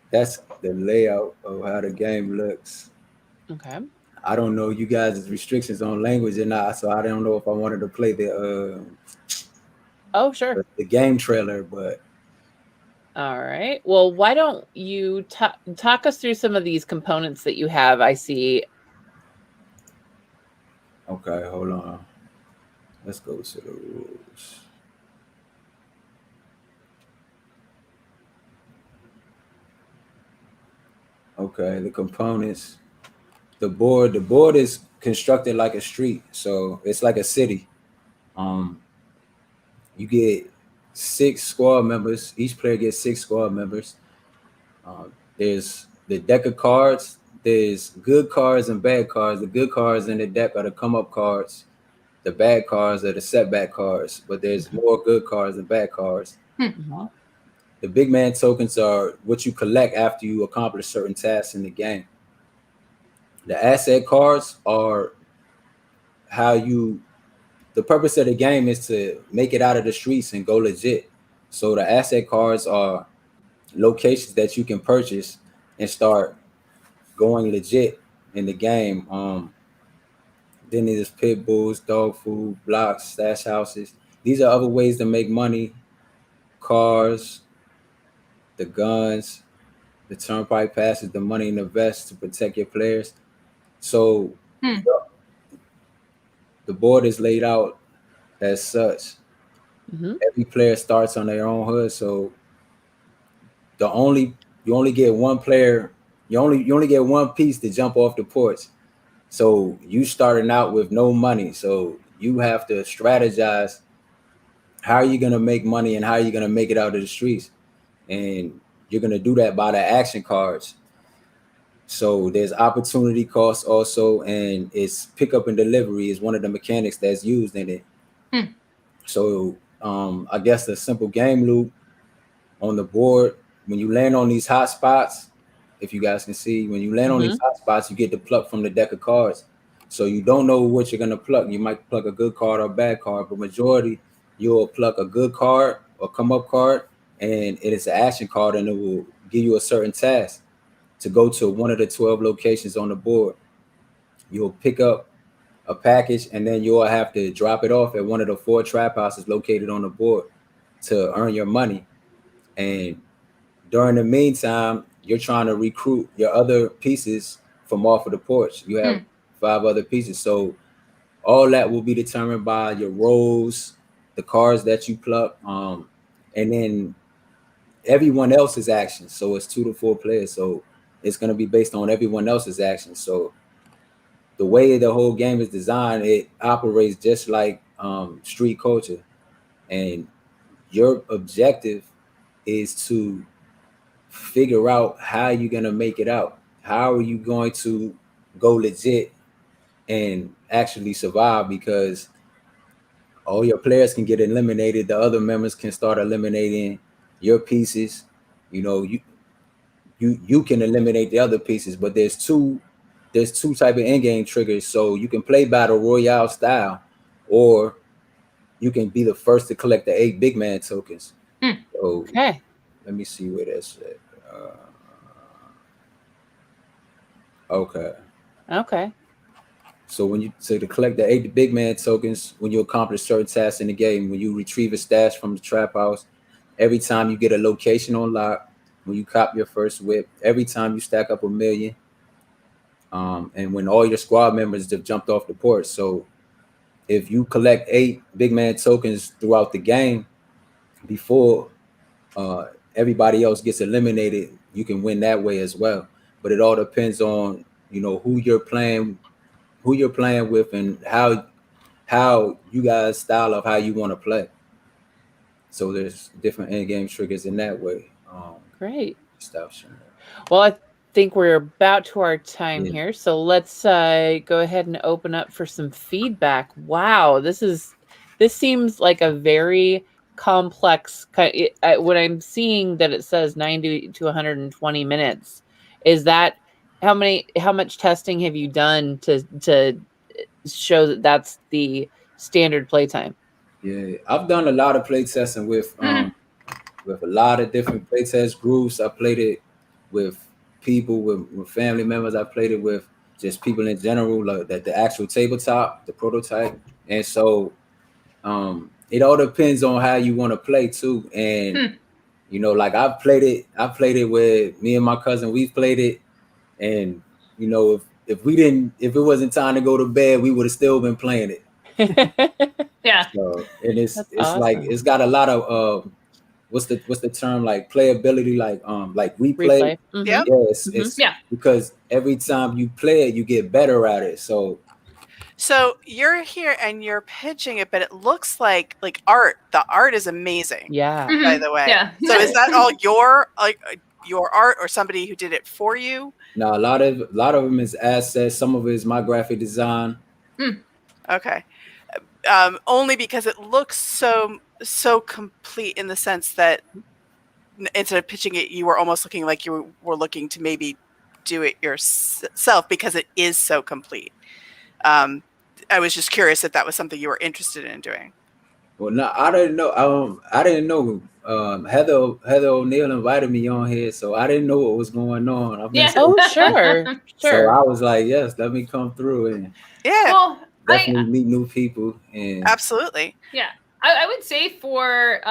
that's the layout of how the game looks. Okay. I don't know you guys' restrictions on language or not, so I don't know if I wanted to play the sure, the game trailer, but all right. Well, why don't you talk us through some of these components that you have? I see. Okay, hold on. Let's go to the rules. Okay, the components. The board is constructed like a street, so it's like a city. You get 6 squad members. Each player gets 6 squad members. There's the deck of cards. There's good cards and bad cards. The good cards in the deck are the come up cards. The bad cards are the setback cards, but there's more good cards than bad cards. The big man tokens are what you collect after you accomplish certain tasks in the game. The asset cards are the purpose of the game is to make it out of the streets and go legit. So the asset cards are locations that you can purchase and start going legit in the game. Then there's pit bulls, dog food, blocks, stash houses. These are other ways to make money. Cars, the guns, the turnpike passes, the money in the vest to protect your players. So the board is laid out as such. Every player starts on their own hood, so you only get one player. You only get one piece to jump off the porch. So you starting out with no money, so you have to strategize. How are you gonna make money and how are you gonna make it out of the streets? And you're gonna do that by the action cards. So there's opportunity costs also, and it's pickup and delivery is one of the mechanics that's used in it. So I guess the simple game loop on the board, when you land on these hot spots, if you guys can see, when you land on these hot spots, you get to pluck from the deck of cards. So you don't know what you're gonna pluck. You might pluck a good card or a bad card, but majority you'll pluck a good card or come up card, and it is an action card, and it will give you a certain task to go to one of the 12 locations on the board. You'll pick up a package, and then you'll have to drop it off at one of the 4 trap houses located on the board to earn your money. And during the meantime, you're trying to recruit your other pieces from off of the porch. You have 5 other pieces. So all that will be determined by your rolls, the cards that you pluck, and then everyone else's actions. So it's 2 to 4 players. So it's going to be based on everyone else's actions. So the way the whole game is designed, it operates just like street culture. And your objective is to figure out how you're going to make it out. How are you going to go legit and actually survive? Because all your players can get eliminated. The other members can start eliminating your pieces. You know, you can eliminate the other pieces, but there's two type of in-game triggers. So you can play battle royale style, or you can be the first to collect the 8 big man tokens. So let me see where that's at. Okay. So to collect the 8 big man tokens, when you accomplish certain tasks in the game, when you retrieve a stash from the trap house, every time you get a location on lock, when you cop your first whip, every time you stack up 1 million, and when all your squad members have jumped off the porch. So if you collect 8 big man tokens throughout the game before everybody else gets eliminated, you can win that way as well. But it all depends on, who you're playing with, and how you guys style of how you want to play. So there's different end game triggers in that way. Great. Stuff. Well, I think we're about to our time here, so let's go ahead and open up for some feedback. Wow, this seems like a very complex. When I'm seeing that it says 90 to 120 minutes, is that how much testing have you done to show that that's the standard playtime? Yeah, I've done a lot of play testing with a lot of different play test groups. I played it with people, with family members. I played it with just people in general, like that the actual tabletop, the prototype. And so it all depends on how you want to play too. And like I played it with me and my cousin. We've played it, and if it wasn't time to go to bed, we would have still been playing it. Yeah. So, and it's awesome. like it's got a lot of what's the term, like playability, like replay. Mm-hmm. Yep. Yeah, it's because every time you play it, you get better at it. So you're here and you're pitching it, but it looks like art. The art is amazing. Yeah. By the way. Yeah. So is that all your art, or somebody who did it for you? No, a lot of them is assets. Some of it is my graphic design. Okay. Only because it looks so complete, in the sense that instead of pitching it, you were almost looking like you were looking to maybe do it yourself, because it is so complete. I was just curious if that was something you were interested in doing. Well, no, I didn't know. I didn't know. Heather O'Neill invited me on here, so I didn't know what was going on. Oh, sure. So I was like, yes, let me come through and definitely meet new people. And absolutely, yeah, I would say for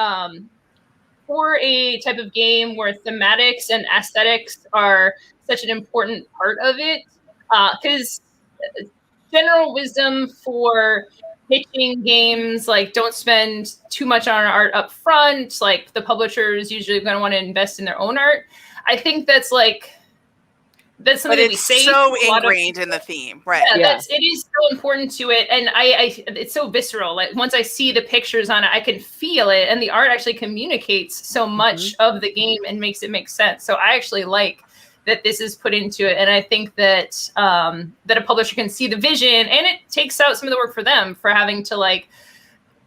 a type of game where thematics and aesthetics are such an important part of it, because general wisdom for pitching games, like, don't spend too much on art up front. Like, the publisher is usually going to want to invest in their own art. I think that's something but we it's say so ingrained in the theme, right? Yeah, it is so important to it, and it's so visceral. Like, once I see the pictures on it, I can feel it, and the art actually communicates so much of the game and makes it make sense. So I actually like that this is put into it, and I think that that a publisher can see the vision, and it takes out some of the work for them for having to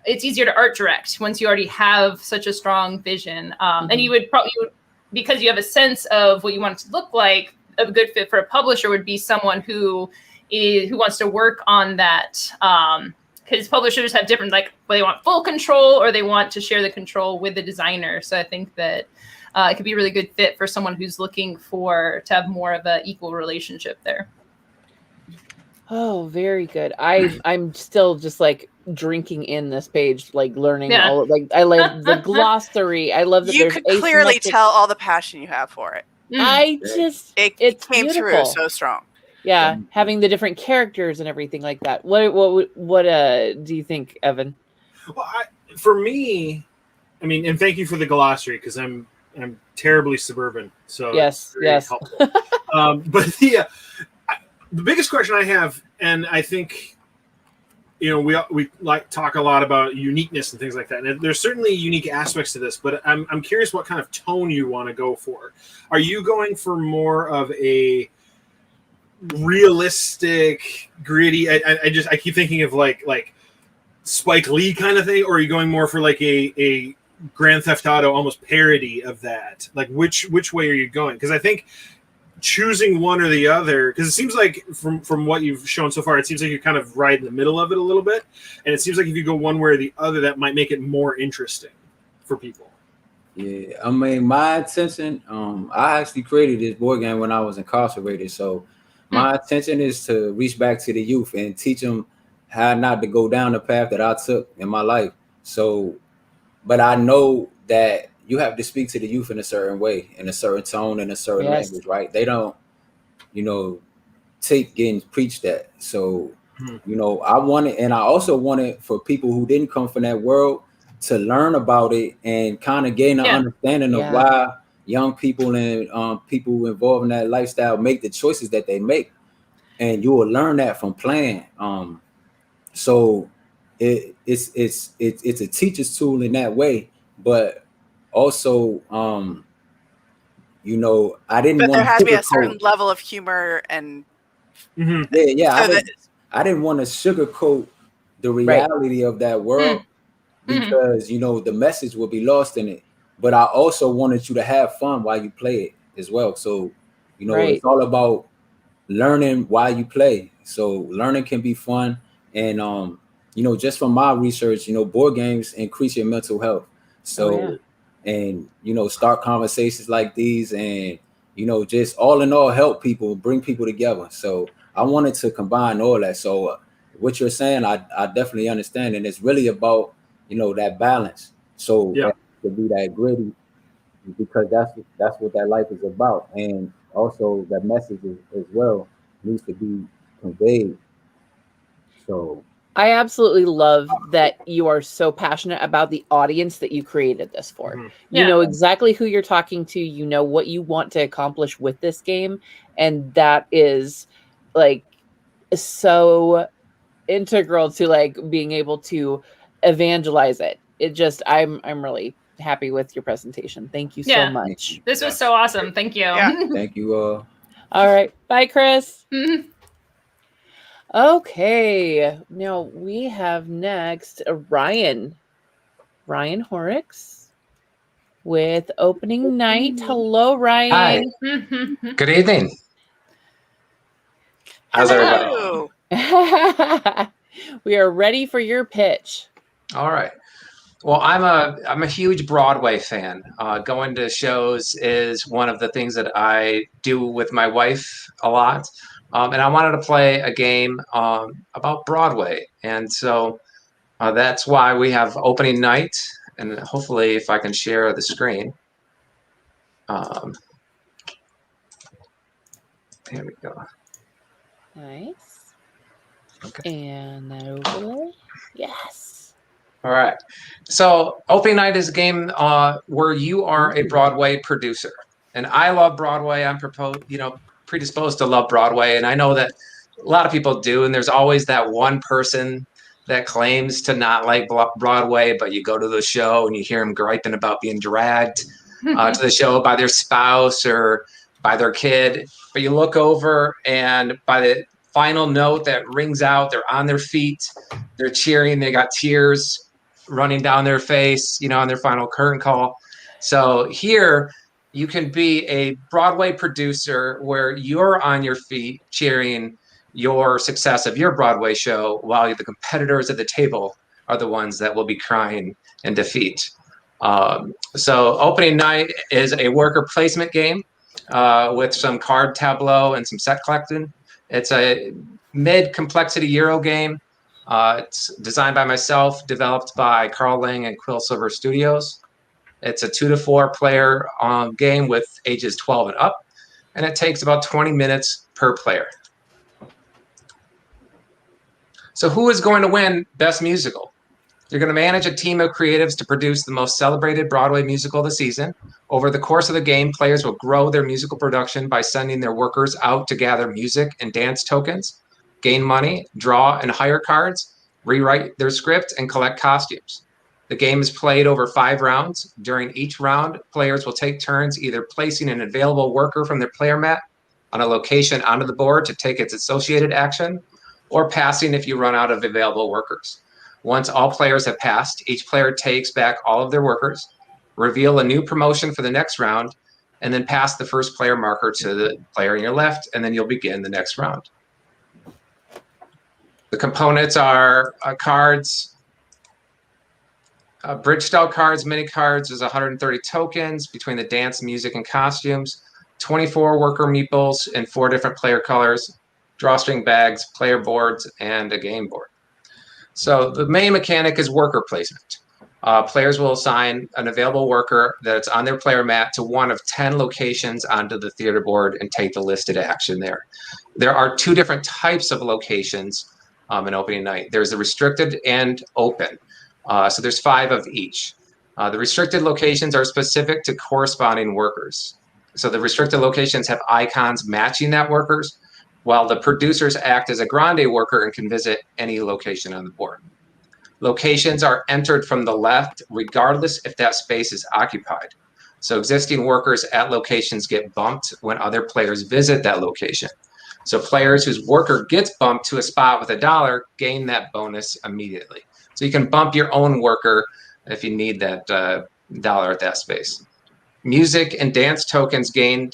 it's easier to art direct once you already have such a strong vision, and you would probably, because you have a sense of what you want it to look like. A good fit for a publisher would be someone who wants to work on that, because publishers have different, they want full control or they want to share the control with the designer. So I think that it could be a really good fit for someone who's looking to have more of an equal relationship there. Oh, very good. I'm still just drinking in this page, learning all. I love the glossary. I love that you could clearly tell all the passion you have for it. It's came beautiful. Through so strong. Yeah, having the different characters and everything like that. What do you think, Evan? Well, for me, and thank you for the glossary, because I'm terribly suburban. So yes. Helpful. But the biggest question I have, and I think we talk a lot about uniqueness and things like that. And there's certainly unique aspects to this, but I'm curious what kind of tone you want to go for. Are you going for more of a realistic, gritty? I keep thinking of like Spike Lee kind of thing, or are you going more for a Grand Theft Auto almost parody of that? Which way are you going? Because I think choosing one or the other, because it seems like from what you've shown so far, it seems like you're kind of right in the middle of it a little bit, and it seems like if you go one way or the other, that might make it more interesting for people. Yeah, my intention, I actually created this board game when I was incarcerated, so my intention is to reach back to the youth and teach them how not to go down the path that I took in my life. So, but I know that you have to speak to the youth in a certain way, in a certain tone, in a certain Yes. language, right? They don't, take getting preached at. So, I wanted, and I also wanted for people who didn't come from that world to learn about it and kind of gain an understanding of why young people and people involved in that lifestyle make the choices that they make. And you will learn that from playing. So it's a teacher's tool in that way, but also I didn't But want there has to be a sugarcoat. certain level of humor and I didn't want to sugarcoat the reality of that world because the message will be lost in it. But I also wanted you to have fun while you play it as well. So it's all about learning while you play. So learning can be fun, and just from my research, board games increase your mental health. So and start conversations like these, and just all in all help people, bring people together. So I wanted to combine all that. So what you're saying, I definitely understand, and it's really about that balance. So to be that gritty, because that's what that life is about, and also that message as well needs to be conveyed. So I absolutely love that you are so passionate about the audience that you created this for. You know exactly who you're talking to, you know what you want to accomplish with this game, and that is like so integral to like being able to evangelize it. It just I'm really happy with your presentation. Thank you so much. This was so awesome. Thank you. Thank you all. All right. Bye, Chris. Okay. Now we have next Ryan Horrocks with opening night. Hello, Ryan. Hi. Good evening. How's everybody? We are ready for your pitch. All right. Well, I'm a huge Broadway fan. Going to shows is one of the things that I do with my wife a lot. And I wanted to play a game about Broadway. And so that's why we have opening night. And hopefully if I can share the screen. There we go. Nice. Okay. And that overlay. Yes. All right. So opening night is a game where you are a Broadway producer. And I love Broadway. I'm predisposed to love Broadway. And I know that a lot of people do. And there's always that one person that claims to not like Broadway, but you go to the show and you hear them griping about being dragged to the show by their spouse or by their kid. But you look over and by the final note that rings out, they're on their feet, they're cheering, they got tears running down their face, on their final curtain call. So here you can be a Broadway producer where you're on your feet cheering your success of your Broadway show while the competitors at the table are the ones that will be crying in defeat. So opening night is a worker placement game with some card tableau and some set collecting. It's a mid-complexity Euro game. It's designed by myself, developed by Carl Lang and Quillsilver Studios. It's a 2 to 4 player game with ages 12 and up, and it takes about 20 minutes per player. So who is going to win Best Musical? You're going to manage a team of creatives to produce the most celebrated Broadway musical of the season. Over the course of the game, players will grow their musical production by sending their workers out to gather music and dance tokens, gain money, draw and hire cards, rewrite their script, and collect costumes. The game is played over 5 rounds. During each round, players will take turns either placing an available worker from their player mat on a location onto the board to take its associated action, or passing if you run out of available workers. Once all players have passed, each player takes back all of their workers, reveal a new promotion for the next round, and then pass the first player marker to the player on your left, and then you'll begin the next round. The components are cards, bridge style cards, mini cards. There's 130 tokens between the dance, music, and costumes, 24 worker meeples in 4 different player colors, drawstring bags, player boards, and a game board. So the main mechanic is worker placement. Players will assign an available worker that's on their player mat to one of 10 locations onto the theater board and take the listed action there. There are 2 different types of locations in opening night. There's the restricted and open. So there's 5 of each. The restricted locations are specific to corresponding workers. So the restricted locations have icons matching that workers, while the producers act as a grande worker and can visit any location on the board. Locations are entered from the left, regardless if that space is occupied. So existing workers at locations get bumped when other players visit that location. So players whose worker gets bumped to a spot with $1 gain that bonus immediately. So you can bump your own worker if you need that dollar at that space. Music and dance tokens gain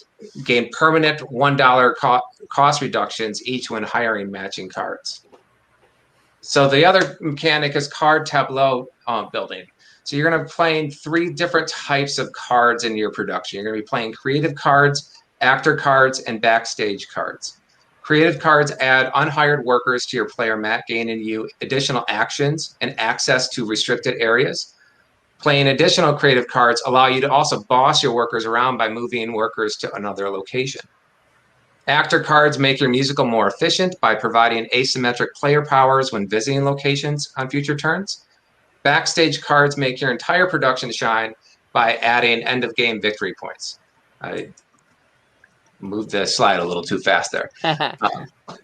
permanent $1 cost reductions each when hiring matching cards. So the other mechanic is card tableau building. So you're going to be playing 3 different types of cards in your production. You're going to be playing creative cards, actor cards, and backstage cards. Creative cards add unhired workers to your player mat, gaining you additional actions and access to restricted areas. Playing additional creative cards allow you to also boss your workers around by moving workers to another location. Actor cards make your musical more efficient by providing asymmetric player powers when visiting locations on future turns. Backstage cards make your entire production shine by adding end-of-game victory points. I moved the slide a little too fast there.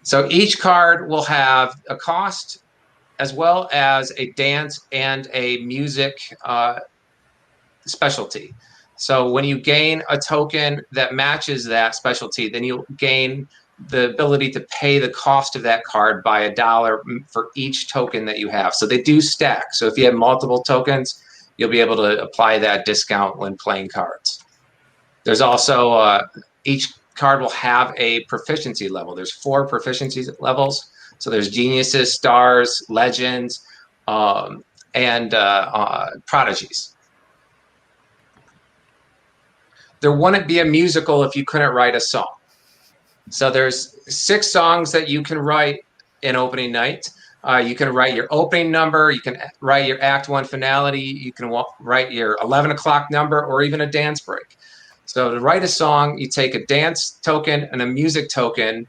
So each card will have a cost as well as a dance and a music specialty. So when you gain a token that matches that specialty, then you'll gain the ability to pay the cost of that card by $1 for each token that you have. So they do stack. So if you have multiple tokens, you'll be able to apply that discount when playing cards. There's also, each card will have a proficiency level. There's 4 proficiency levels. So there's geniuses, stars, legends, and prodigies. There wouldn't be a musical if you couldn't write a song. So there's 6 songs that you can write in opening night. You can write your opening number, you can write your act 1 finality, you can write your 11 o'clock number, or even a dance break. So to write a song, you take a dance token and a music token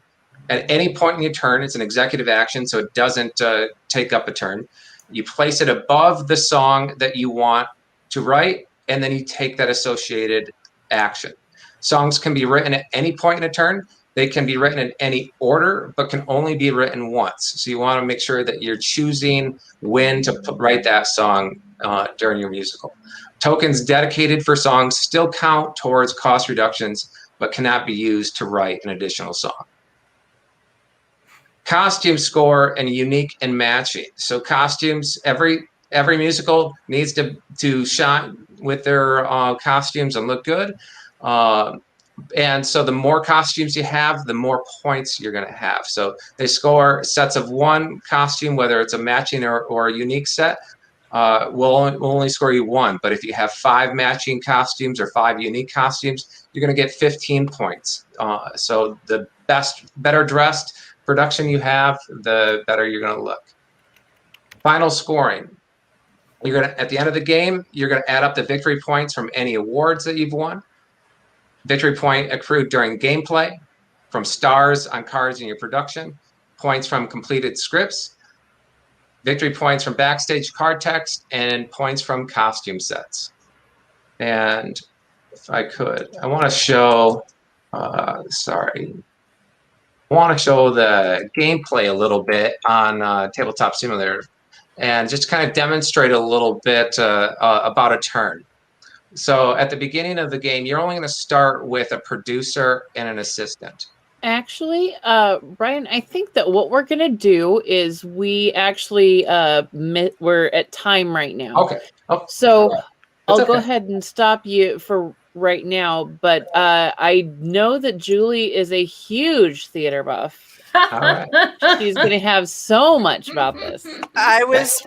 at any point in your turn. It's an executive action, so it doesn't take up a turn. You place it above the song that you want to write, and then you take that associated action. Songs can be written at any point in a turn. They can be written in any order, but can only be written once. So you want to make sure that you're choosing when to write that song during your musical. Tokens dedicated for songs still count towards cost reductions, but cannot be used to write an additional song. Costume score and unique and matching. So costumes, every musical needs to shine with their costumes and look good. And so the more costumes you have, the more points you're going to have. So they score sets of 1 costume, whether it's a matching or a unique set, will only score you 1. But if you have 5 matching costumes or 5 unique costumes, you're going to get 15 points. So the better dressed production you have, the better you're going to look. Final scoring. You're going to, at the end of the game, you're going to add up the victory points from any awards that you've won. Victory point accrued during gameplay, from stars on cards in your production, points from completed scripts, victory points from backstage card text, and points from costume sets. And if I could, I want to show, I want to show the gameplay a little bit on Tabletop Simulator and just kind of demonstrate a little bit about a turn. So at the beginning of the game, you're only going to start with a producer and an assistant. Actually, Brian, I think that what we're going to do is we actually, we're at time right now. Okay. Oh, so right. I'll go ahead and stop you for right now. But I know that Julie is a huge theater buff. All right. She's going to have so much about this. I was...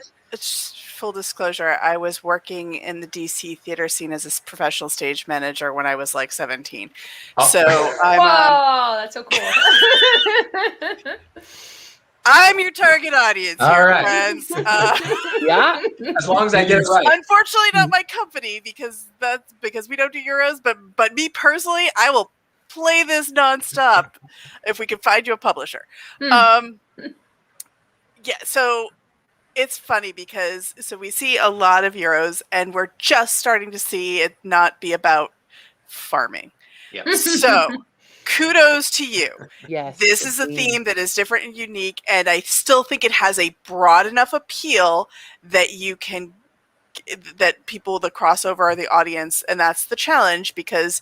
Full disclosure, I was working in the DC theater scene as a professional stage manager when I was like 17. Oh. So I'm wow, that's so cool. I'm your target audience All here, right. friends. Yeah. As long as I get it right. Unfortunately, not my company because we don't do Euros. But me personally, I will play this nonstop if we can find you a publisher. Yeah. So it's funny because we see a lot of Euros, and we're just starting to see it not be about farming. Yep. So kudos to you. Yes. This is a theme that is different and unique, and I still think it has a broad enough appeal that people, the crossover, are the audience, and that's the challenge because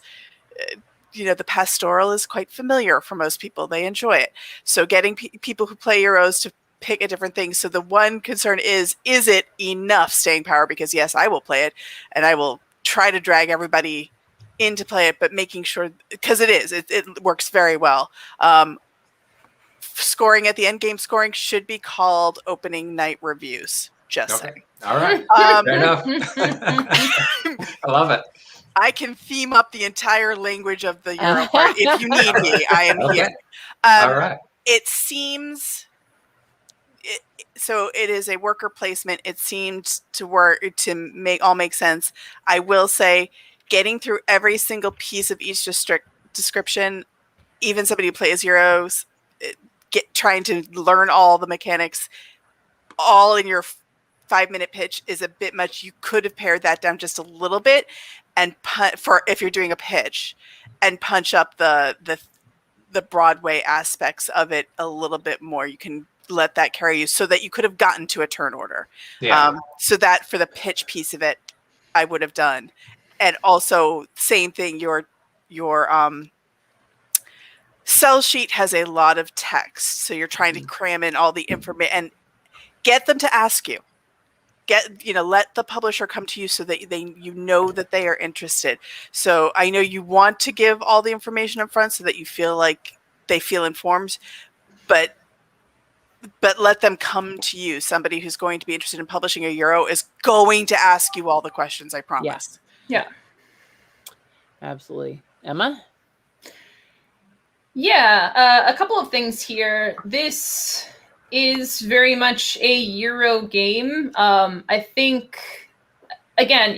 the pastoral is quite familiar for most people. They enjoy it. So getting people who play Euros to pick a different thing. So the one concern is it enough staying power? Because yes, I will play it, and I will try to drag everybody in to play it, but making sure, because it works very well. Scoring at the end game scoring should be called opening night reviews. Just saying. All right. Fair enough. I love it. I can theme up the entire language of the Euro part. If you need me, I am here. All right. It seems... So it is a worker placement. It seemed to work, to make sense. I will say, getting through every single piece of each description, even somebody who plays Euros, trying to learn all the mechanics, all in your 5-minute pitch is a bit much. You could have pared that down just a little bit, and if you're doing a pitch, and punch up the Broadway aspects of it a little bit more. You can let that carry you, so that you could have gotten to a turn order. Yeah. So that for the pitch piece of it, I would have done. And also, same thing, your sell sheet has a lot of text, so you're trying to cram in all the information and get them to ask you. Let the publisher come to you so that that they are interested. So I know you want to give all the information up front so that you feel like they feel informed, but let them come to you. Somebody who's going to be interested in publishing a Euro is going to ask you all the questions, I promise. Yeah. Absolutely. Emma? Yeah, a couple of things here. This is very much a Euro game. I think, again,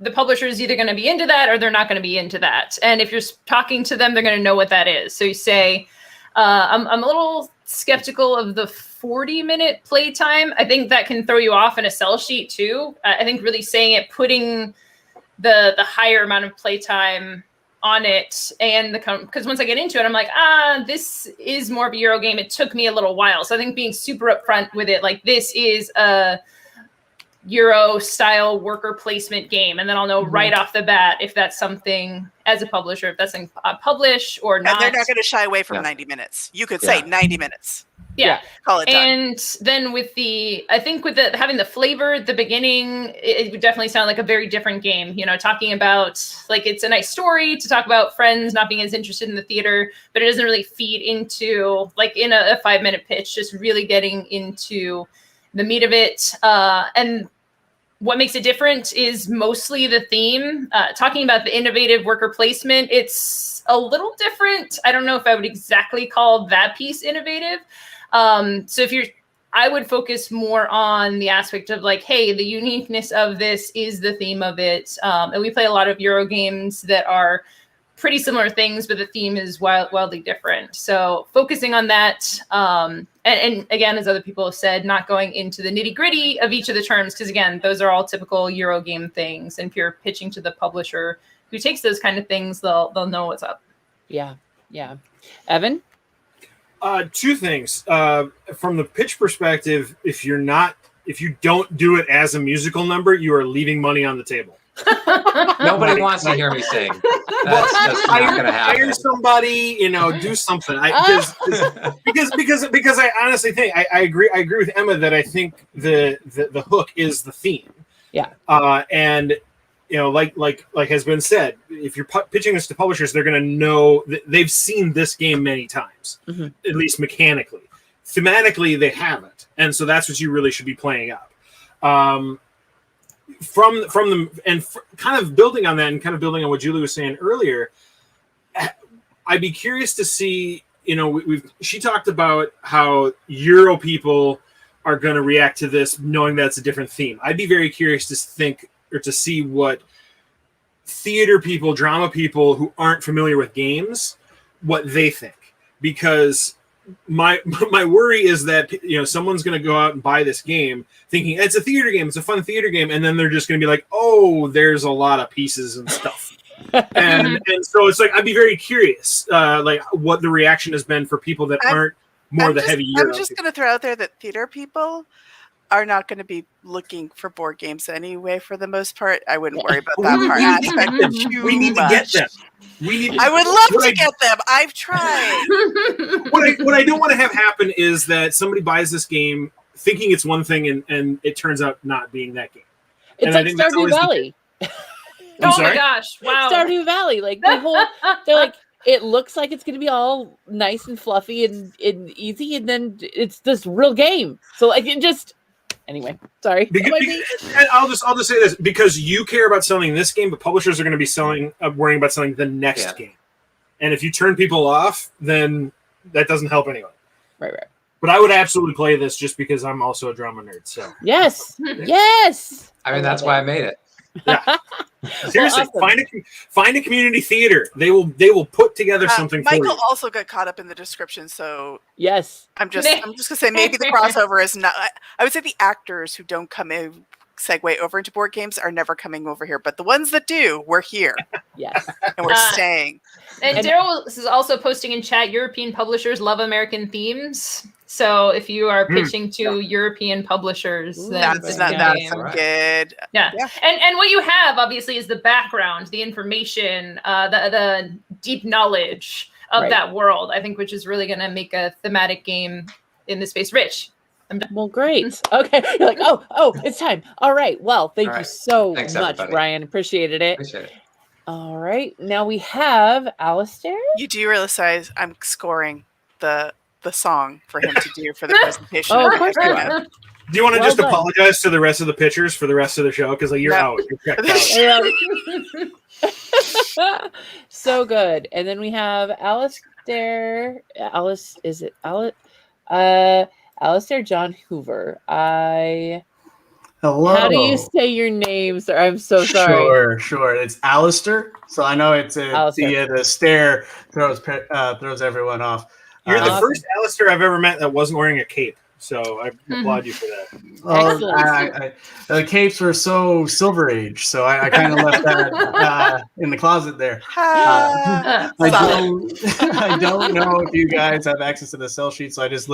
the publisher is either going to be into that or they're not going to be into that. And if you're talking to them, they're going to know what that is. So you say, I'm a little skeptical of the 40-minute playtime. I think that can throw you off in a sell sheet too. I think really saying it, putting the higher amount of playtime on it, and because once I get into it, I'm like, this is more of a Euro game. It took me a little while. So I think being super upfront with it, like this is a Euro style worker placement game. And then I'll know right off the bat if that's something, as a publisher, if that's something publish or not. And they're not going to shy away from 90 minutes. You could say 90 minutes. Yeah. Call it done. And then having the flavor at the beginning, it would definitely sound like a very different game. Talking about, like, it's a nice story to talk about friends not being as interested in the theater, but it doesn't really feed into, like, in a 5-minute pitch, just really getting into the meat of it. And what makes it different is mostly the theme. Talking about the innovative worker placement, it's a little different. I don't know if I would exactly call that piece innovative. So I would focus more on the aspect of, like, hey, the uniqueness of this is the theme of it. And we play a lot of Euro games that are pretty similar things, but the theme is wildly different. So focusing on that, and again, as other people have said, not going into the nitty gritty of each of the terms, because again, those are all typical Euro game things. And if you're pitching to the publisher who takes those kind of things, they'll know what's up. Yeah. Evan? 2 things. From the pitch perspective, if you don't do it as a musical number, you are leaving money on the table. Nobody wants to hear me sing. That's just not going to happen. Hire somebody, do something. Because I honestly think I agree with Emma that I think the hook is the theme. Yeah. And like has been said, if you're pitching this to publishers, they're going to know they've seen this game many times, at least mechanically. Thematically, they haven't, and so that's what you really should be playing up. From them, and kind of building on that, and kind of building on what Julie was saying earlier, I'd be curious to see, she talked about how Euro people are going to react to this knowing that's a different theme. I'd be very curious to see what theater people, drama people who aren't familiar with games, what they think. Because my worry is that someone's going to go out and buy this game thinking it's a theater game, it's a fun theater game, and then they're just going to be like, oh, there's a lot of pieces and stuff. and so it's like I'd be very curious like what the reaction has been for people that aren't the heavy Euro. I'm just going to throw out there that theater people are not going to be looking for board games anyway for the most part. I wouldn't worry about that part aspect too We need to get them. I would love to get them. I've tried. What I don't want to have happen is that somebody buys this game thinking it's one thing and it turns out not being that game. It's like Stardew Valley. Oh my gosh! Wow, Stardew Valley. Like they're like, it looks like it's going to be all nice and fluffy and easy, and then it's this real game. So like it just. Anyway, sorry. I'll just say this because you care about selling this game, but publishers are going to be worrying about selling the next game. And if you turn people off, then that doesn't help anyone. Right. But I would absolutely play this just because I'm also a drama nerd. So yes. I mean, that's why I made it. Yeah. Seriously, well, awesome. Find a community theater. They will put together something. Michael for you. Also got caught up in the description, so yes, I'm just gonna say maybe the crossover is not. I would say the actors who don't come in segue over into board games are never coming over here, but the ones that do, we're here. Yes, and we're staying. And Daryl is also posting in chat. European publishers love American themes. So if you are pitching to European publishers, then that's good. Yeah. And what you have obviously is the background, the information, the deep knowledge of that world, I think, which is really going to make a thematic game in this space rich. Well, great. Okay. You're like, oh, it's time. All right. Well, thank you so much, everybody. Ryan. Appreciated it. All right. Now we have Alistair. You do realize I'm scoring the song for him to do for the presentation. Oh, of course you are. Do you want to just apologize to the rest of the pitchers for the rest of the show? Because you're out. You're checked out. So good. And then we have Alistair. Alistair John Hoover. Hello. How do you say your name, sir? I'm so sorry. Sure. It's Alistair. So I know it's the stare throws everyone off. You're the first Alistair I've ever met that wasn't wearing a cape. So I applaud you for that. The capes were so Silver Age, so I kind of left that in the closet there. I don't know if you guys have access to the sell sheet, so I just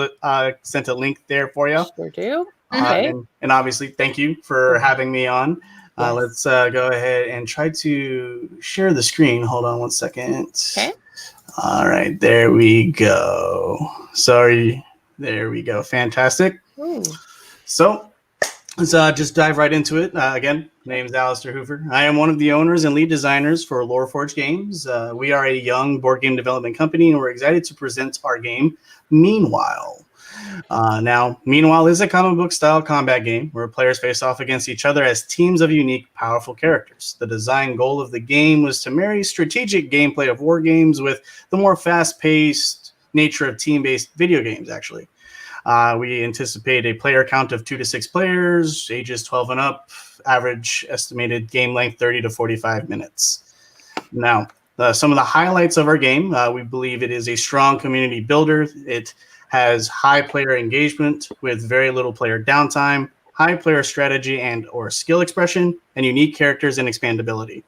sent a link there for you. Sure do. Okay. And obviously, thank you for having me on. Let's go ahead and try to share the screen. Hold on one second. Okay. All right, there we go. Sorry. There we go. Fantastic. Ooh. So let's just dive right into it. Again, my name is Alistair Hoover. I am one of the owners and lead designers for Loreforge Games. We are a young board game development company, and we're excited to present our game, Meanwhile. Now, Meanwhile is a comic book style combat game where players face off against each other as teams of unique, powerful characters. The design goal of the game was to marry strategic gameplay of war games with the more fast-paced nature of team-based video games, actually. We anticipate a player count of 2 to 6 players, ages 12 and up, average estimated game length 30 to 45 minutes. Now, some of the highlights of our game, we believe it is a strong community builder. It has high player engagement with very little player downtime, high player strategy and or skill expression, and unique characters and expandability.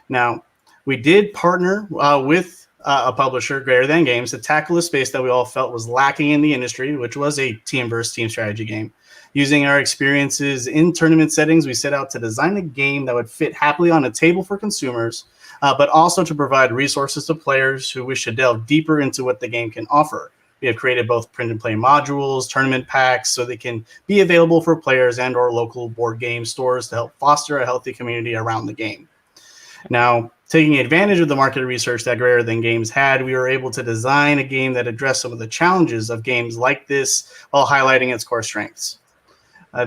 Now, we did partner with a publisher, Greater Than Games, to tackle a space that we all felt was lacking in the industry, which was a team versus team strategy game. Using our experiences in tournament settings, we set out to design a game that would fit happily on a table for consumers, but also to provide resources to players who wish to delve deeper into what the game can offer. We have created both print and play modules, tournament packs, so they can be available for players and or local board game stores to help foster a healthy community around the game. Now, taking advantage of the market research that Greater Than Games had, we were able to design a game that addressed some of the challenges of games like this while highlighting its core strengths.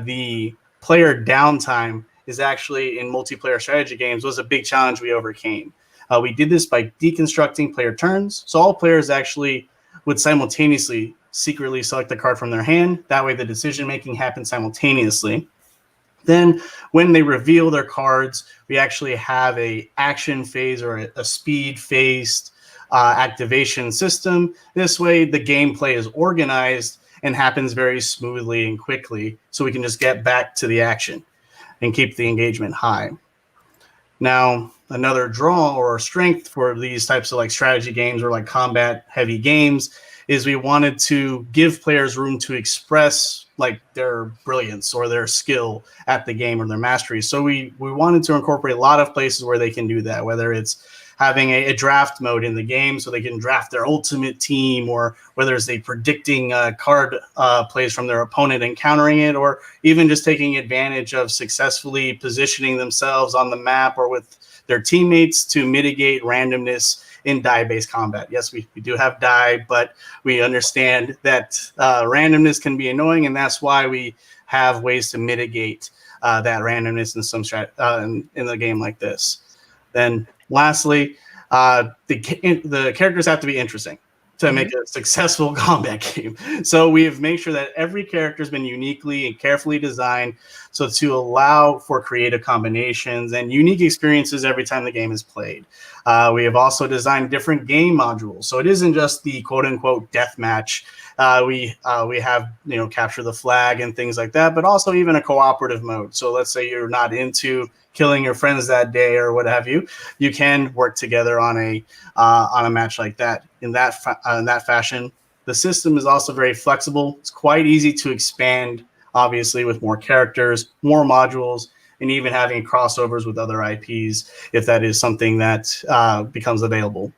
The player downtime is actually in multiplayer strategy games was a big challenge we overcame. We did this by deconstructing player turns, so all players actually would simultaneously secretly select a card from their hand. That way the decision making happens simultaneously. Then when they reveal their cards, we actually have a action phase or a speed phased activation system. This way the gameplay is organized and happens very smoothly and quickly, so we can just get back to the action and keep the engagement high. Now, another draw or strength for these types of like strategy games or like combat heavy games is we wanted to give players room to express like their brilliance or their skill at the game or their mastery. So we wanted to incorporate a lot of places where they can do that, whether it's having a draft mode in the game so they can draft their ultimate team, or whether it's predicting card plays from their opponent and countering it, or even just taking advantage of successfully positioning themselves on the map or with their teammates to mitigate randomness in die-based combat. Yes, we do have die, but we understand that randomness can be annoying, and that's why we have ways to mitigate that randomness in some in a game like this. Then lastly, the characters have to be interesting to make a successful combat game. So we've made sure that every character has been uniquely and carefully designed so to allow for creative combinations and unique experiences every time the game is played. We have also designed different game modules. So it isn't just the quote unquote death match. We have, capture the flag and things like that, but also even a cooperative mode. So let's say you're not into killing your friends that day or what have you, you can work together on a match like that. In that fashion, the system is also very flexible. It's quite easy to expand, obviously, with more characters, more modules, and even having crossovers with other IPs if that is something that becomes available.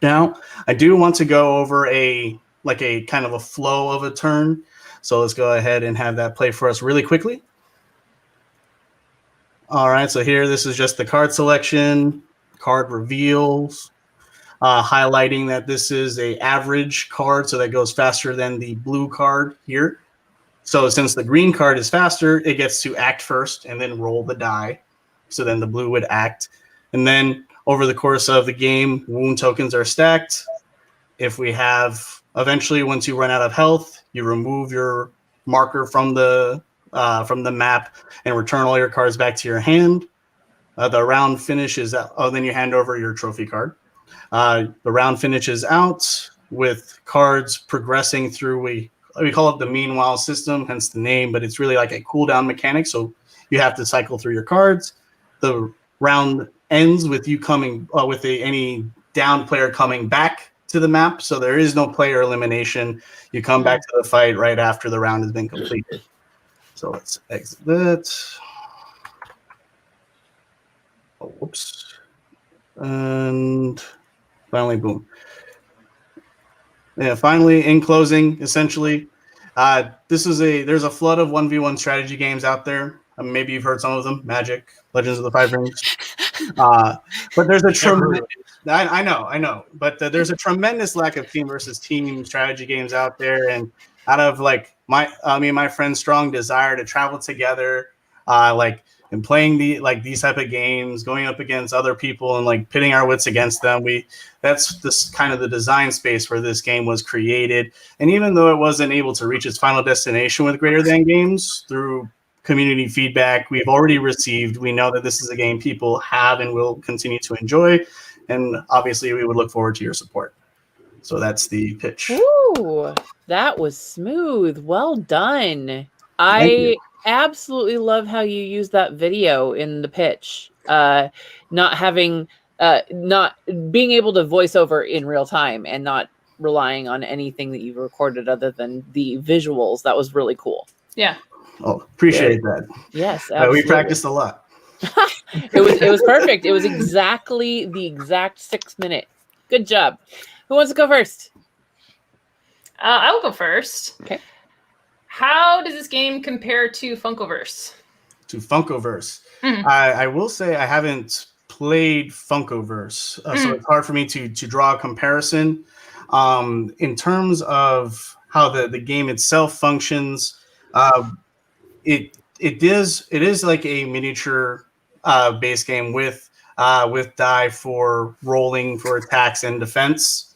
Now, I do want to go over a kind of a flow of a turn. So let's go ahead and have that play for us really quickly. All right, so here, this is just the card selection, card reveals, highlighting that this is a average card, so that goes faster than the blue card here. So since the green card is faster, it gets to act first and then roll the die. So then the blue would act. And then over the course of the game, wound tokens are stacked. If we have, eventually, once you run out of health, you remove your marker from the map and return all your cards back to your hand. The round finishes out. Oh, then you hand over your trophy card. The round finishes out with cards progressing through. We call it the meanwhile system, hence the name, but it's really like a cooldown mechanic. So you have to cycle through your cards. The round ends with you coming with any downed player coming back to the map. So there is no player elimination. You come back to the fight right after the round has been completed. So let's exit that. Oh, whoops. And finally, boom. Yeah, finally, in closing, essentially, there's a flood of 1v1 strategy games out there. Maybe you've heard some of them, Magic, Legends of the Five Rings. But there's a tremendous, I know, but there's a tremendous lack of team versus team strategy games out there. And out of me and my friend's strong desire to travel together, and playing these type of games, going up against other people and pitting our wits against them, that's this kind of the design space where this game was created. And even though it wasn't able to reach its final destination with Greater Than Games, through community feedback we've already received, we know that this is a game people have and will continue to enjoy. And obviously, we would look forward to your support. So that's the pitch. Ooh, that was smooth. Well done. I absolutely love how you use that video in the pitch. Not being able to voice over in real time and not relying on anything that you've recorded other than the visuals. That was really cool. Yeah. Oh, appreciate that. Yes, absolutely. We practiced a lot. It was perfect. It was exactly the exact 6 minute. Good job. Who wants to go first? I will go first. Okay. How does this game compare to Funkoverse? To Funkoverse. I will say I haven't played Funkoverse, so it's hard for me to draw a comparison. In terms of how the game itself functions, it is like a miniature base game with die for rolling for attacks and defense.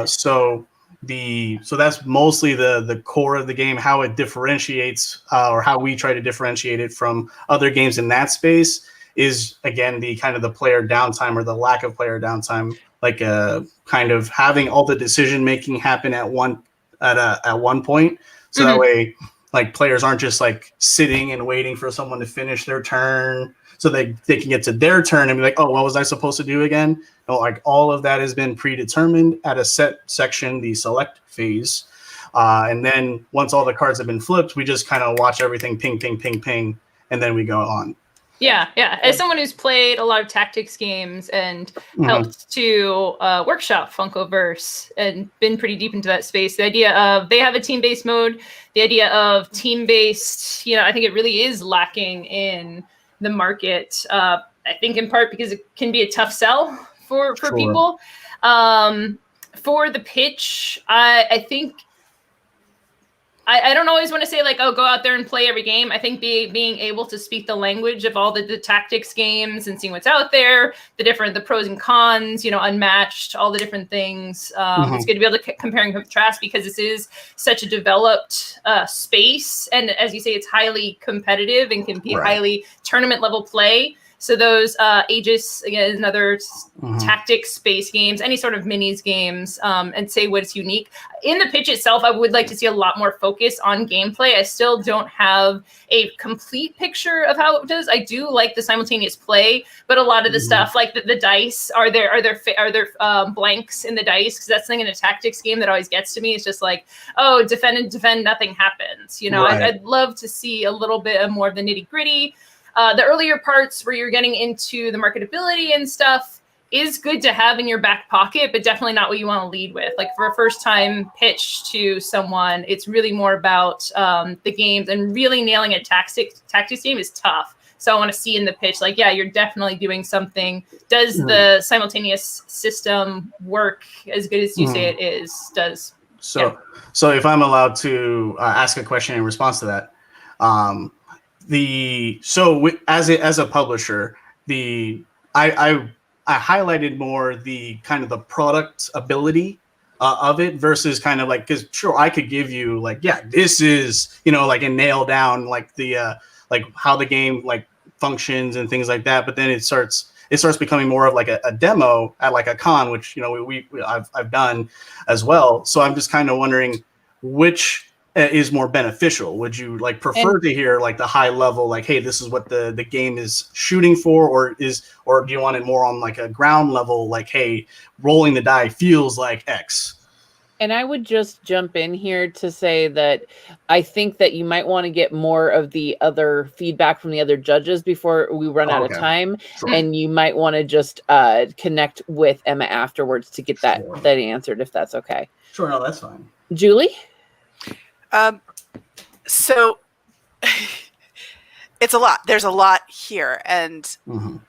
So that's mostly the core of the game, how it differentiates or how we try to differentiate it from other games in that space is, again, the kind of the player downtime or the lack of player downtime, like kind of having all the decision making happen at one point. So that way, like, players aren't just like sitting and waiting for someone to finish their turn so they can get to their turn and be like, oh, what was I supposed to do again? No, like, all of that has been predetermined at a set section, the select phase. And then once all the cards have been flipped, we just kind of watch everything ping, ping, ping, ping, and then we go on. Yeah. As someone who's played a lot of tactics games and helped to workshop Funkoverse and been pretty deep into that space, the idea of they have a team-based mode, the idea of team-based, I think it really is lacking in the market. I think in part because it can be a tough sell for people. For the pitch, I think I don't always want to say like, oh, go out there and play every game. I think being able to speak the language of all the tactics games and seeing what's out there, the pros and cons, unmatched, all the different things. It's good to be able to compare and contrast because this is such a developed space. And as you say, it's highly competitive and can be highly tournament level play. So those Aegis, again, another tactics-based games, any sort of minis games, and say what's unique. In the pitch itself, I would like to see a lot more focus on gameplay. I still don't have a complete picture of how it does. I do like the simultaneous play, but a lot of the stuff, like the dice, are there blanks in the dice? Because that's the thing in a tactics game that always gets to me. It's just like, oh, defend, nothing happens. I'd love to see a little bit more of the nitty-gritty. The earlier parts where you're getting into the marketability and stuff is good to have in your back pocket, but definitely not what you want to lead with. Like for a first time pitch to someone, it's really more about the games, and really nailing a tactics game is tough. So I want to see in the pitch, like, yeah, you're definitely doing something. Does the simultaneous system work as good as you say it is? So if I'm allowed to ask a question in response to that, as a publisher, I highlighted more the kind of the product ability of it versus kind of like, because sure, I could give you like, yeah, this is, like, and nail down like the like how the game like functions and things like that, but then it starts becoming more of like a demo at like a con, which I've done as well. So I'm just kind of wondering which is more beneficial. Would you like prefer to hear like the high level, like, hey, this is what the game is shooting for, or do you want it more on like a ground level, like, hey, rolling the die feels like X? And I would just jump in here to say that I think that you might want to get more of the other feedback from the other judges before we run out of time. Sure. And you might want to just connect with Emma afterwards to get that answered, if that's okay. Sure, no, that's fine. Julie? So it's a lot. There's a lot here, and we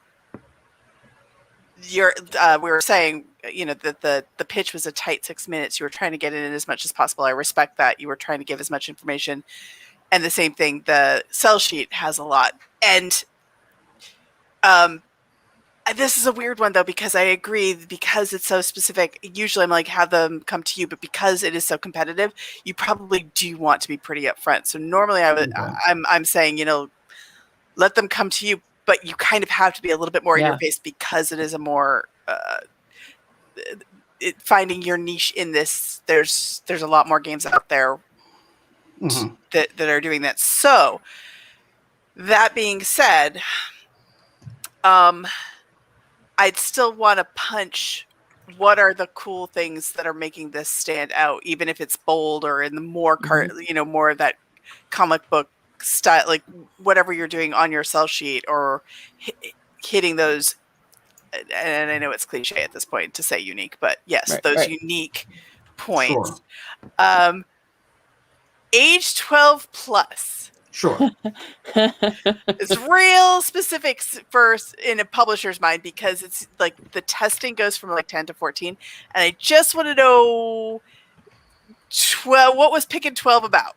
were saying, that the pitch was a tight 6 minutes. You were trying to get in as much as possible. I respect that. You were trying to give as much information, and the same thing. The sell sheet has a lot, and this is a weird one though, because I agree, because it's so specific. Usually I'm like, have them come to you, but because it is so competitive, you probably do want to be pretty upfront. So normally I'm saying, let them come to you, but you kind of have to be a little bit more in your face, because it is a more finding your niche in this. There's a lot more games out there that are doing that. So that being said, I'd still want to punch what are the cool things that are making this stand out, even if it's bold or in the more more of that comic book style, like whatever you're doing on your sell sheet, or hitting those. And I know it's cliche at this point to say unique, but yes, those unique points. Sure. Age 12 plus. Sure. It's real specifics first in a publisher's mind, because it's like the testing goes from like 10 to 14. And I just want to know what was Picking 12 about?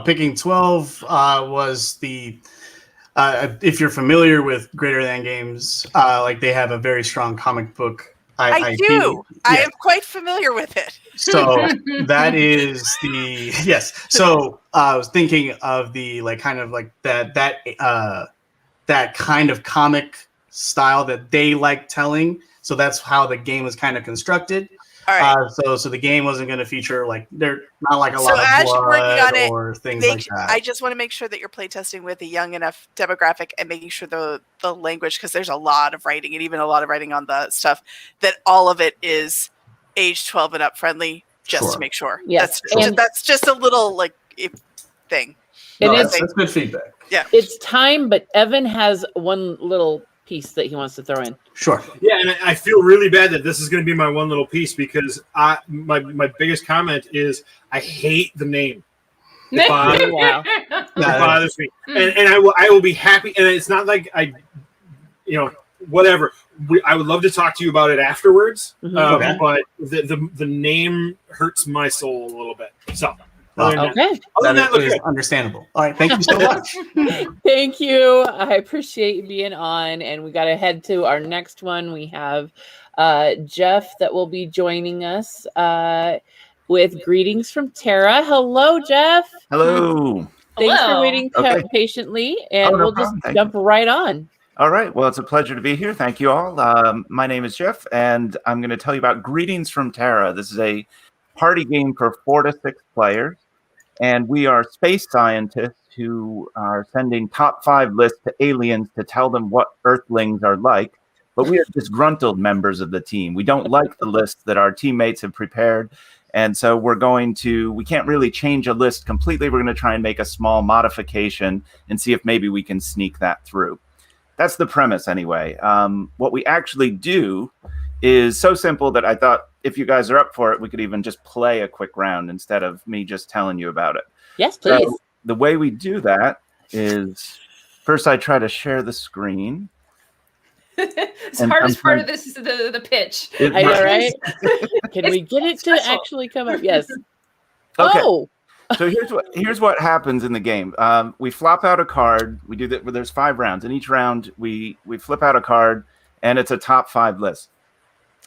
Picking 12 was the, if you're familiar with Greater Than Games, like they have a very strong comic book I do. I am quite familiar with it. So that is the yes. So I was thinking of the kind of that kind of comic style that they like telling. So that's how the game was kind of constructed. All right. So the game wasn't going to feature they're not like a lot of as you're working on blood it, or things like that. I just want to make sure that you're playtesting with a young enough demographic and making sure the language, because there's a lot of writing and even a lot of writing on the stuff, that all of it is age 12 and up friendly, just to make sure. Yes. That's just a little thing. That's good feedback. Yeah. It's time, but Evan has one little piece that he wants to throw in. Sure. Yeah, and I feel really bad that this is going to be my one little piece because my biggest comment is I hate the name. It bothers me. And I will be happy. And it's not like whatever. I would love to talk to you about it afterwards. Okay. But the name hurts my soul a little bit. So. Okay. That is understandable. All right. Thank you so much. Thank you. I appreciate you being on. And we got to head to our next one. We have Jeff that will be joining us with greetings from Tara. Hello, Jeff. Hello. Thanks for waiting patiently. And we'll just jump right on. All right. Well, it's a pleasure to be here. Thank you all. My name is Jeff, and I'm going to tell you about Greetings from Tara. This is a party game for 4 to 6 players. And we are space scientists who are sending top 5 lists to aliens to tell them what Earthlings are like. But we are disgruntled members of the team. We don't like the lists that our teammates have prepared. And so we can't really change a list completely. We're going to try and make a small modification and see if maybe we can sneak that through. That's the premise anyway. What we actually do is so simple that I thought if you guys are up for it, we could even just play a quick round instead of me just telling you about it. Yes, please. So the way we do that is first I try to share the screen. The hardest part of this is the pitch. I know, right? Can we get it to actually come up? Yes. Okay. Oh. So here's what happens in the game. We flop out a card. We do that. There's 5 rounds. In each round, we flip out a card, and it's a top 5 list.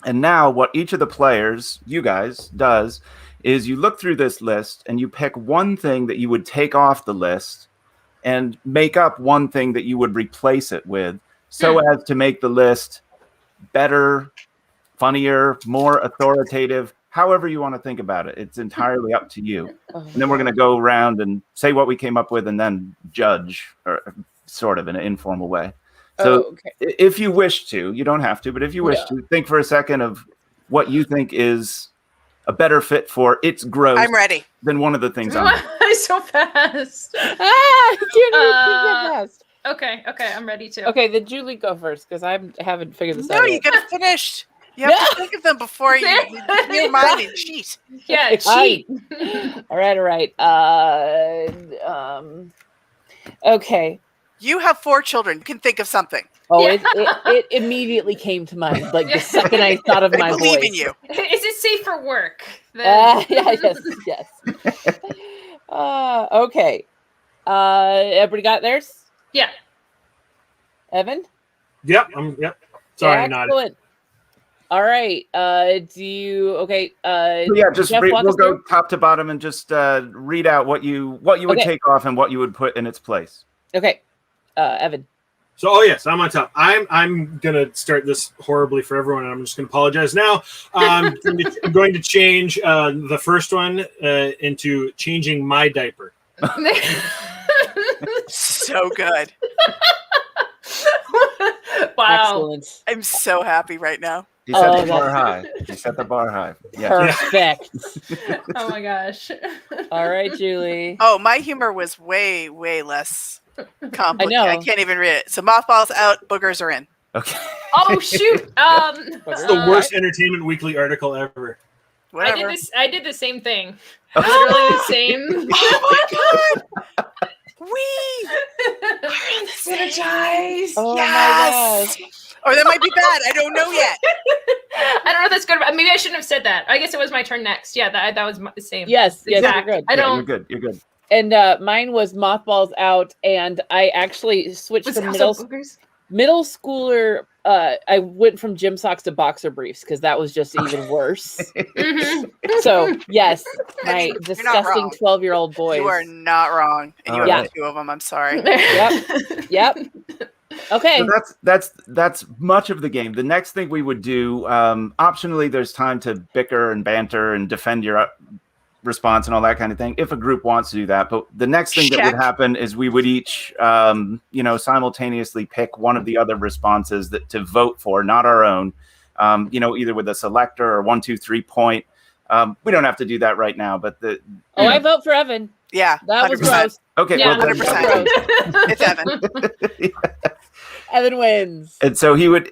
And now what each of the players, you guys, does is you look through this list and you pick one thing that you would take off the list and make up one thing that you would replace it with so as to make the list better, funnier, more authoritative, however you want to think about it. It's entirely up to you. And then we're going to go around and say what we came up with and then judge, or sort of in an informal way. So if you wish to, you don't have to, but if you wish to, think for a second of what you think is a better fit for its growth. I'm ready. Than one of the things Why so fast? I can't even think that fast. Okay, I'm ready to. Okay, then Julie go first because I haven't figured this out. No, you got to finish. You have to think of them before you your mind and cheat. Yeah, cheat. All right. Okay. You have 4 children. You can think of something. Oh, it immediately came to mind. Like the second I thought of my voice. I believe in you. Is it safe for work? Yes. Okay. Everybody got theirs? Yeah. Evan? Yep. Sorry, excellent. All right. Do you okay? Just we'll go top to bottom and just read out what you would take off and what you would put in its place. Okay. Evan. So, I'm on top. I'm gonna start this horribly for everyone, and I'm just gonna apologize now. I'm going to change the first one into changing my diaper. So good. Wow. Excellent. I'm so happy right now. You set the bar high. You set the bar high. Yeah. Perfect. Oh my gosh. All right, Julie. Oh, my humor was way, way less complicated. I know. I can't even read it. So mothballs out, boogers are in. Okay. Oh shoot. That's the worst Entertainment Weekly article ever. Whatever. I did the same thing. It's really the same. Oh my god! We are on the same. Synergize. Oh Yes. my gosh. Or that might be bad. I don't know yet. I don't know if that's good. Maybe I shouldn't have said that. I guess it was my turn next. Yeah, that was the same. Yes, exact. you're good. I don't. You're good. And mine was mothballs out, and I actually switched from middle schooler I went from gym socks to boxer briefs because that was just even worse. So yes, my disgusting 12-year-old boys. You are not wrong, and you have 2 of them. I'm sorry. Yep. Okay. So that's much of the game. The next thing we would do, optionally, there's time to bicker and banter and defend your response and all that kind of thing if a group wants to do that. But the next thing that would happen is we would each simultaneously pick one of the other responses to vote for, not our own, either with a selector or 1, 2, 3 point. We don't have to do that right now, but I vote for Evan. Yeah, that 100%. Was gross. Okay, yeah, well, 100%. It's Evan. Evan wins. And so you would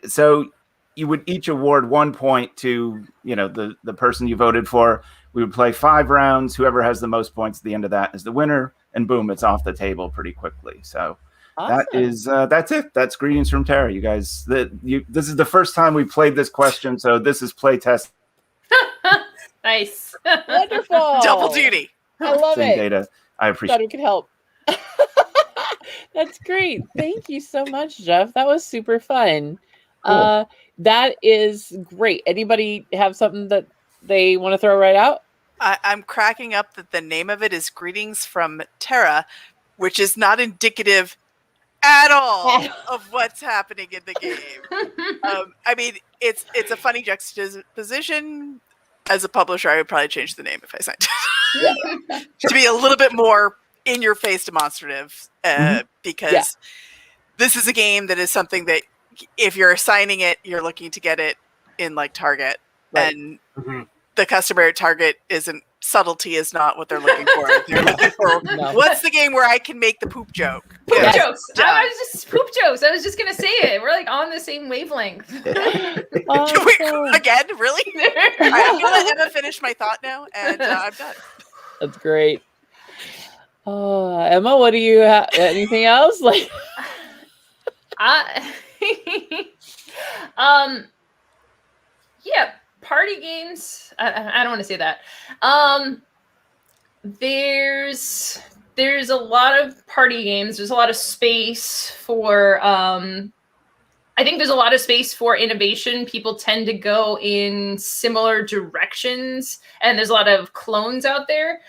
each award 1 point to the person you voted for. We would play 5 rounds. Whoever has the most points at the end of that is the winner, and boom, it's off the table pretty quickly. So awesome. That's it. That's Greetings from Terra, you guys. This is the first time we played this question, so this is play test. Nice, wonderful, double duty. I love it. Data, I appreciate. Glad we could help. That's great. Thank you so much, Jeff. That was super fun. Cool. That is great. Anybody have something that they want to throw right out? I'm cracking up that the name of it is Greetings from Terra, which is not indicative at all of what's happening in the game. I mean, it's a funny juxtaposition. As a publisher, I would probably change the name if I signed it to be a little bit more in-your-face demonstrative, because this is a game that is something that if you're assigning it, you're looking to get it in like Target, and the customer at Target subtlety is not what they're looking for. They're looking for what's the game where I can make the poop joke. Poop jokes. I was just poop jokes. I was just gonna say it. We're like on the same wavelength. Awesome. Again, really? I'm gonna let Emma finish my thought now, and I'm done. That's great. Emma, what do you have? Anything else? Yeah, party games. I don't want to say that. There's a lot of party games. There's a lot of space for. I think there's a lot of space for innovation. People tend to go in similar directions, and there's a lot of clones out there.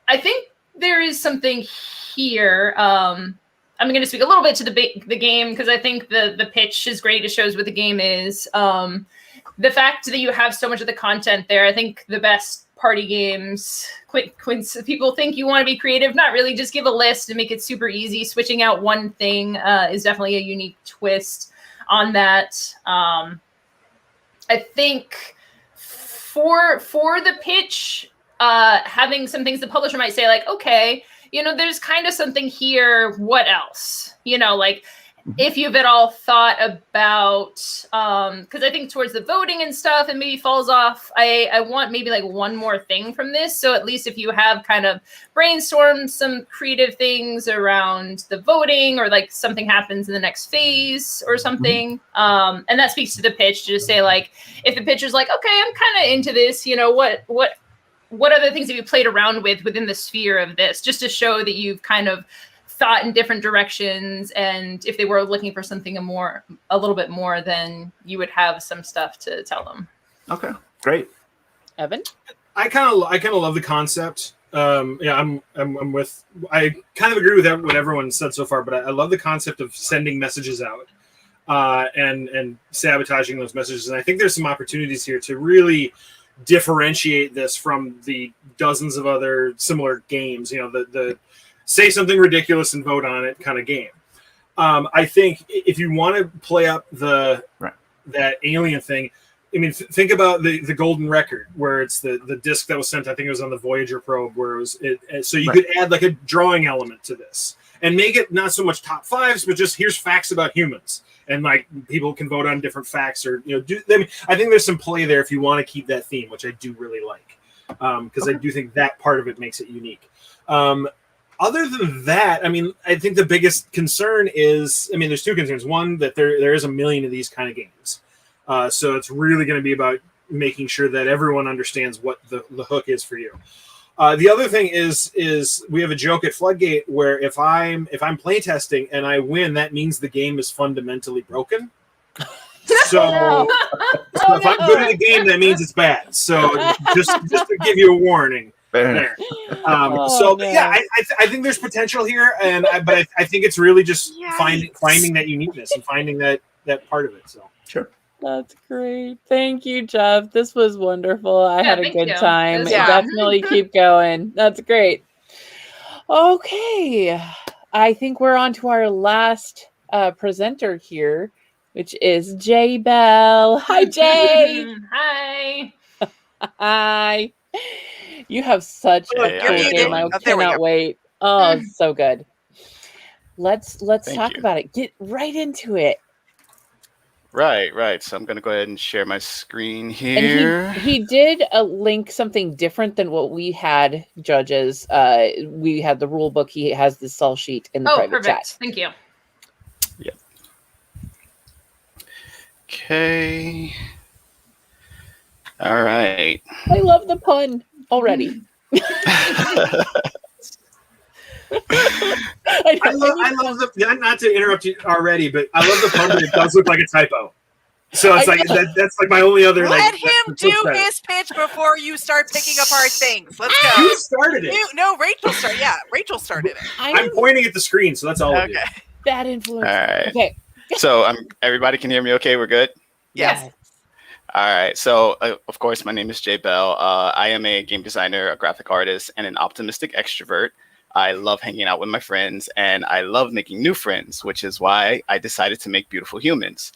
I think there is something here. I'm going to speak a little bit to the game because I think the pitch is great. It shows what the game is. The fact that you have so much of the content there, I think the best party games, people think you want to be creative. Not really, just give a list and make it super easy. Switching out one thing is definitely a unique twist on that. I think for the pitch, having some things the publisher might say like, okay, there's kind of something here. What else? If you've at all thought about, because I think towards the voting and stuff, it maybe falls off. I want maybe like one more thing from this. So at least if you have kind of brainstormed some creative things around the voting, or like something happens in the next phase or something, and that speaks to the pitch to just say like, if the pitcher's like, okay, I'm kind of into this, what other things have you played around with within the sphere of this, just to show that you've kind of thought in different directions, and if they were looking for something a little bit more, then you would have some stuff to tell them. Okay, great. Evan, I kind of love the concept. I kind of agree with what everyone said so far, but I love the concept of sending messages out and sabotaging those messages, and I think there's some opportunities here to really differentiate this from the dozens of other similar games. The say something ridiculous and vote on it kind of game. I think if you want to play up that alien thing, I mean, think about the Golden Record, where it's the disc that was sent. I think it was on the Voyager probe, where so you could add like a drawing element to this and make it not so much top fives, but just here's facts about humans, and like people can vote on different facts, or I think there's some play there if you want to keep that theme, which I do really like, because I do think that part of it makes it unique. Other than that, I mean, I think the biggest concern is, there's two concerns. One, that there is a million of these kind of games. So it's really going to be about making sure that everyone understands what the hook is for you. The other thing is we have a joke at Floodgate where if I'm playtesting and I win, that means the game is fundamentally broken. So, so if I'm good at a game, that means it's bad. So just to give you a warning there. Yeah, I think there's potential here, but I think it's really just finding that uniqueness and finding that part of it. So sure. That's great. Thank you, Jeff. This was wonderful. I had a good time. Definitely keep going. That's great. Okay. I think we're on to our last presenter here, which is Jay Bell. Hi, Jay. Hi. Hi. You have such a cool game. I cannot wait. Oh, so good. Let's talk about it. Get right into it. Right. So I'm going to go ahead and share my screen here. And he did link something different than what we had, judges. We had the rule book. He has the sell sheet in the private chat. Thank you. Yep. Okay. All right. I love the pun already. I love the, not to interrupt you already, but I love the pun, but it does look like a typo. So it's like that's like my only other. Let him do his pitch before you start picking apart things. Let's go. You started it. No, Rachel started. Yeah, Rachel started it. I'm pointing at the screen, so that's all. Okay. Bad influence. All right. Okay. So everybody can hear me. Okay, we're good. Yes. All right. So of course, my name is Jay Bell. I am a game designer, a graphic artist, and an optimistic extrovert. I love hanging out with my friends, and I love making new friends, which is why I decided to make Beautiful Humans.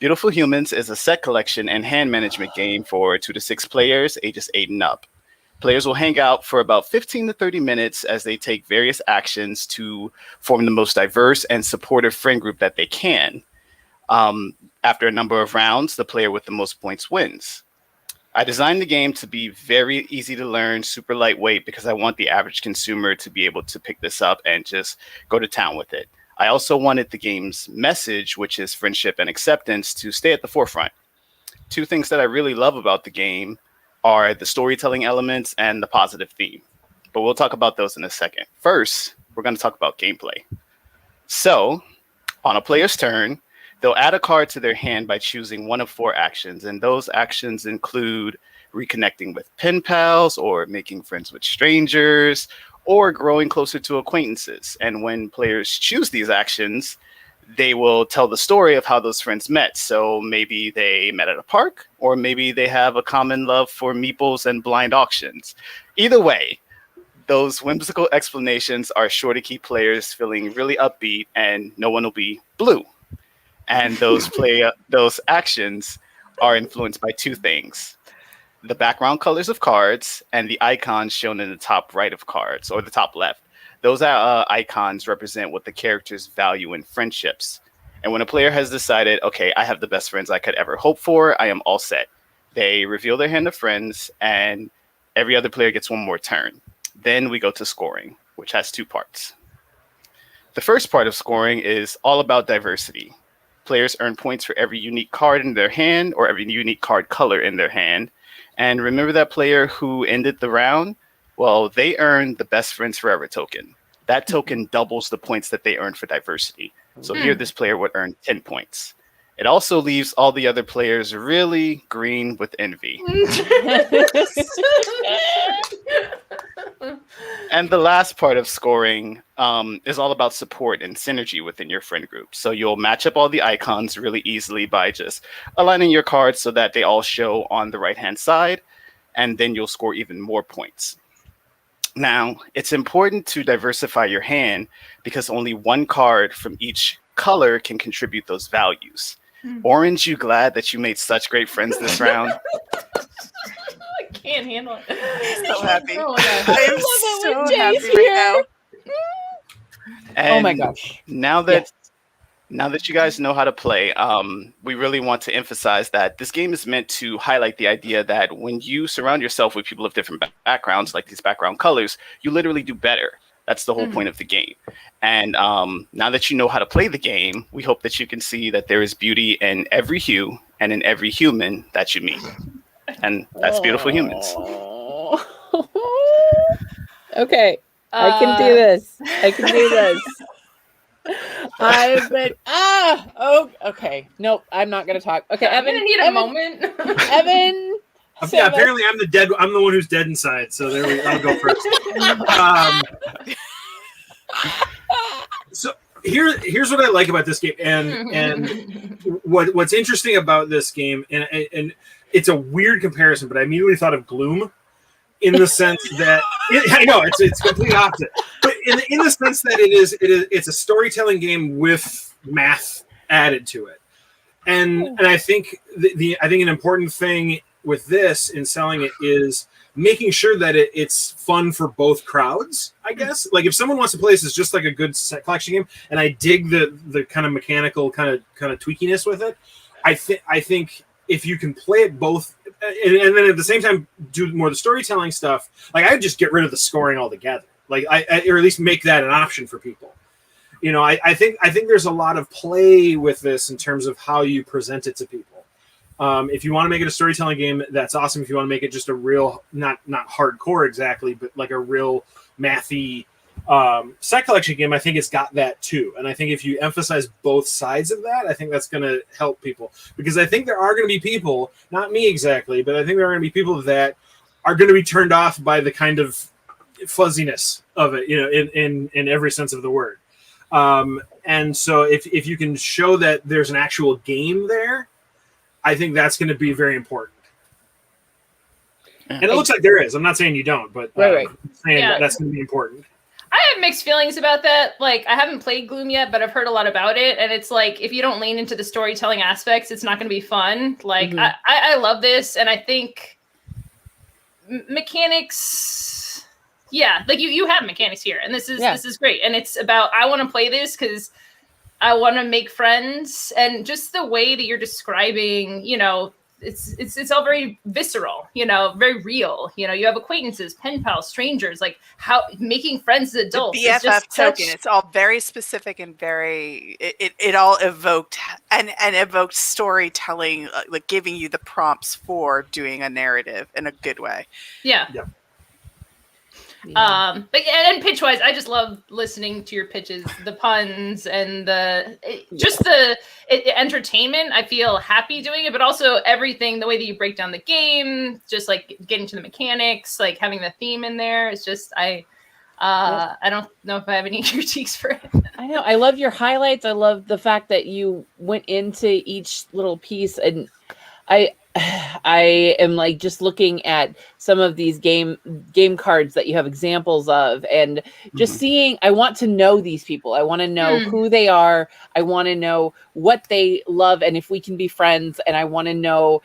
Beautiful Humans is a set collection and hand management game for 2 to 6 players, ages 8 and up. Players will hang out for about 15 to 30 minutes as they take various actions to form the most diverse and supportive friend group that they can. After a number of rounds, the player with the most points wins. I designed the game to be very easy to learn, super lightweight, because I want the average consumer to be able to pick this up and just go to town with it. I also wanted the game's message, which is friendship and acceptance, to stay at the forefront. 2 things that I really love about the game are the storytelling elements and the positive theme. But we'll talk about those in a second. First, we're going to talk about gameplay. So, on a player's turn, they'll add a card to their hand by choosing one of 4 actions, and those actions include reconnecting with pen pals, or making friends with strangers, or growing closer to acquaintances. And when players choose these actions, they will tell the story of how those friends met. So maybe they met at a park, or maybe they have a common love for meeples and blind auctions. Either way, those whimsical explanations are sure to keep players feeling really upbeat, and no one will be blue. And those actions are influenced by 2 things: the background colors of cards and the icons shown in the top right of cards, or the top left. Those icons represent what the characters value in friendships. And when a player has decided, okay, I have the best friends I could ever hope for, I am all set, they reveal their hand of friends, and every other player gets 1 more turn. Then we go to scoring, which has 2 parts. The first part of scoring is all about diversity. Players earn points for every unique card in their hand, or every unique card color in their hand. And remember that player who ended the round? Well, they earned the Best Friends Forever token. That token doubles the points that they earned for diversity. So here, this player would earn 10 points. It also leaves all the other players really green with envy. And the last part of scoring is all about support and synergy within your friend group. So you'll match up all the icons really easily by just aligning your cards so that they all show on the right-hand side, and then you'll score even more points. Now, it's important to diversify your hand because only 1 card from each color can contribute those values. Orange, you glad that you made such great friends this round? I can't handle it. I'm so happy. Oh, I am so happy right now. And oh my gosh. Now that you guys know how to play, we really want to emphasize that this game is meant to highlight the idea that when you surround yourself with people of different backgrounds, like these background colors, you literally do better. That's the whole point of the game. And now that you know how to play the game, we hope that you can see that there is beauty in every hue and in every human that you meet. And that's Beautiful Humans. Okay, I can do this. I've been okay. Nope, I'm not gonna talk. Okay, I'm Evan. gonna need a moment. Evan. Yeah, apparently I'm the dead. I'm the one who's dead inside. So there we. I'll go first. So here's what I like about this game, and what's interesting about this game, and it's a weird comparison, but I immediately thought of Gloom, in the sense that I know it's complete opposite, but in the sense that it's a storytelling game with math added to it, and I think I think an important thing with this in selling it is making sure that it's fun for both crowds, I guess. Like if someone wants to play this as just like a good collection game, and I dig the kind of mechanical kind of tweakiness with it, I think if you can play it both, and then at the same time do more of the storytelling stuff, like I'd just get rid of the scoring altogether. Like or at least make that an option for people. You know, I think there's a lot of play with this in terms of how you present it to people. If you want to make it a storytelling game, that's awesome. If you want to make it just a real, not hardcore exactly, but like a real mathy set collection game, I think it's got that too. And I think if you emphasize both sides of that, I think that's going to help people. Because I think there are going to be people, not me exactly, but I think there are going to be people that are going to be turned off by the kind of fuzziness of it, you know, in every sense of the word. And so if you can show that there's an actual game there, I think that's going to be very important. And it looks like there is. I'm not saying you don't, but right. I'm saying that's going to be important. I have mixed feelings about that. Like, I haven't played Gloom yet, but I've heard a lot about it. And it's like, if you don't lean into the storytelling aspects, it's not going to be fun. Like, I love this. And I think mechanics, like you have mechanics here. And this is great. And it's about, I want to play this because I want to make friends, and just the way that you're describing, you know, it's all very visceral, you know, very real. You know, you have acquaintances, pen pals, strangers, like how making friends as adults. The BFF token. It's all very specific and very. It all evoked and evoked storytelling, like giving you the prompts for doing a narrative in a good way. Yeah. But and pitch wise, I just love listening to your pitches, the puns and the entertainment. I feel happy doing it, but also everything, the way that you break down the game, just like getting to the mechanics, like having the theme in there. It's just I don't know if I have any critiques for it. I know. I love your highlights. I love the fact that you went into each little piece, and I am like just looking at some of these game cards that you have examples of, and just seeing, I want to know these people. I want to know who they are. I want to know what they love, and if we can be friends, and I want to know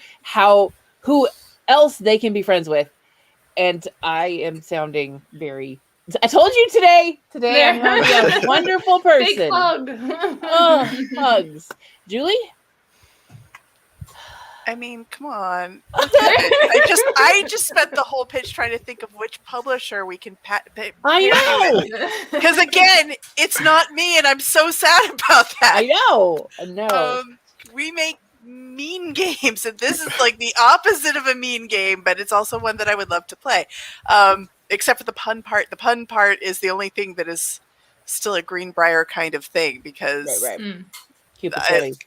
who else they can be friends with. And I am sounding very, I told you today I'm going to be a wonderful person. Big hug. Hugs. Julie? I mean, come on. I just spent the whole pitch trying to think of which publisher we can I know. Because again, it's not me, and I'm so sad about that. I know. We make mean games, and this is like the opposite of a mean game, but it's also one that I would love to play. Except for the pun part. The pun part is the only thing that is still a Greenbrier kind of thing, because right. Keep it silly.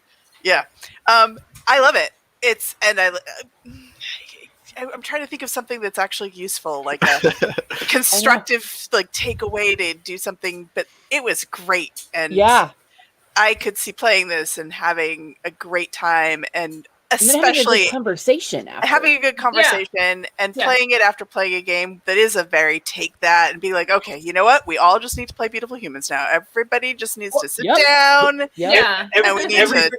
I love it. I'm trying to think of something that's actually useful, like a constructive like takeaway to do something, but it was great. And I could see playing this and having a great time, and especially having a good conversation and playing it after playing a game that is a very take that and be like, okay, you know what? We all just need to play Beautiful Humans now. Everybody just needs to sit down. And we need to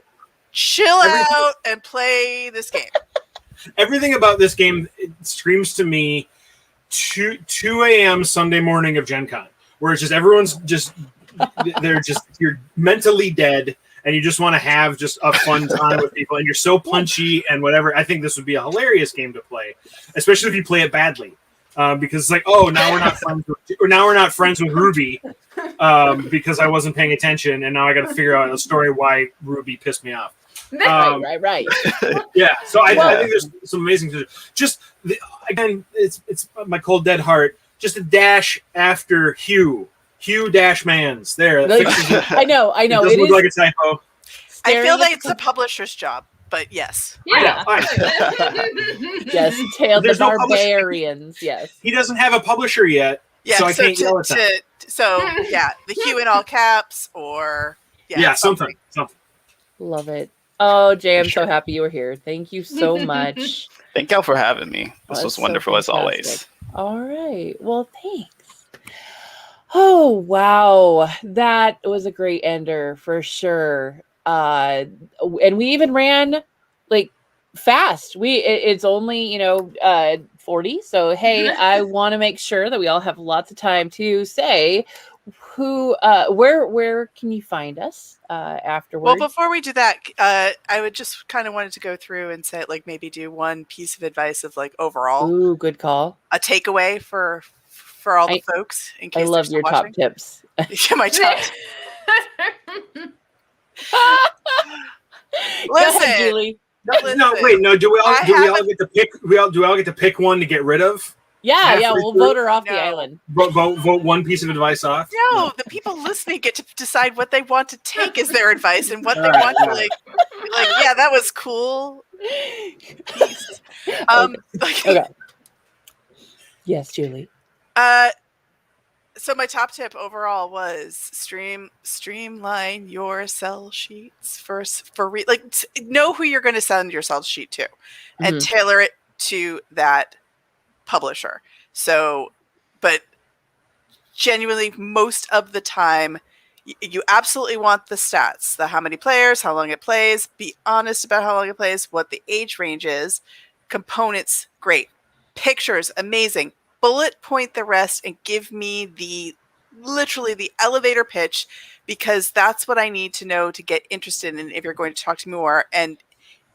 chill out and play this game. Everything about this game screams to me 2 a.m. Sunday morning of Gen Con, where it's just everyone's just you're mentally dead, and you just want to have just a fun time with people, and you're so punchy and whatever. I think this would be a hilarious game to play, especially if you play it badly, because it's like, oh, now we're not friends with Ruby, because I wasn't paying attention, and now I got to figure out a story why Ruby pissed me off. Right. Yeah, so I think there's some amazing things. Just again, it's my cold dead heart. Just a dash after Hugh Hugh Dash Mans. There. I know. It does look like a typo. I feel like it's a publisher's job, but yes. Yeah. Yes, Tail the There's no Barbarians. Yes. He doesn't have a publisher yet, Yeah, so I can't yell at him. The Hugh in all caps or something. Love it. Oh, Jay, I'm so happy you were here. Thank you so much. Thank y'all for having me. This was wonderful as always. All right. Well, thanks. Oh, wow. That was a great ender for sure. And we even ran like fast. It's only, 40. So, hey, I want to make sure that we all have lots of time to say where can you find us afterwards? Well, before we do that, I would just kind of wanted to go through and say, like, maybe do one piece of advice of like overall. Ooh, good call. A takeaway for all the folks. In case I love your top tips. My top. Go ahead, Julie. No, wait, no. Do we all get to pick? Do we all get to pick one to get rid of? Yeah, we'll vote her off the island. Vote one piece of advice off. No, the people listening get to decide what they want to take as their advice and what they want to like. Yeah, that was cool. Okay. Yes, Julie. So my top tip overall was streamline your sell sheets know who you're going to send your sell sheet to, and tailor it to that publisher. So, but genuinely, most of the time, you absolutely want the stats: how many players, how long it plays. Be honest about how long it plays, what the age range is. Components, great. Pictures, amazing. Bullet point the rest and give me literally the elevator pitch, because that's what I need to know to get interested in if you're going to talk to me more. And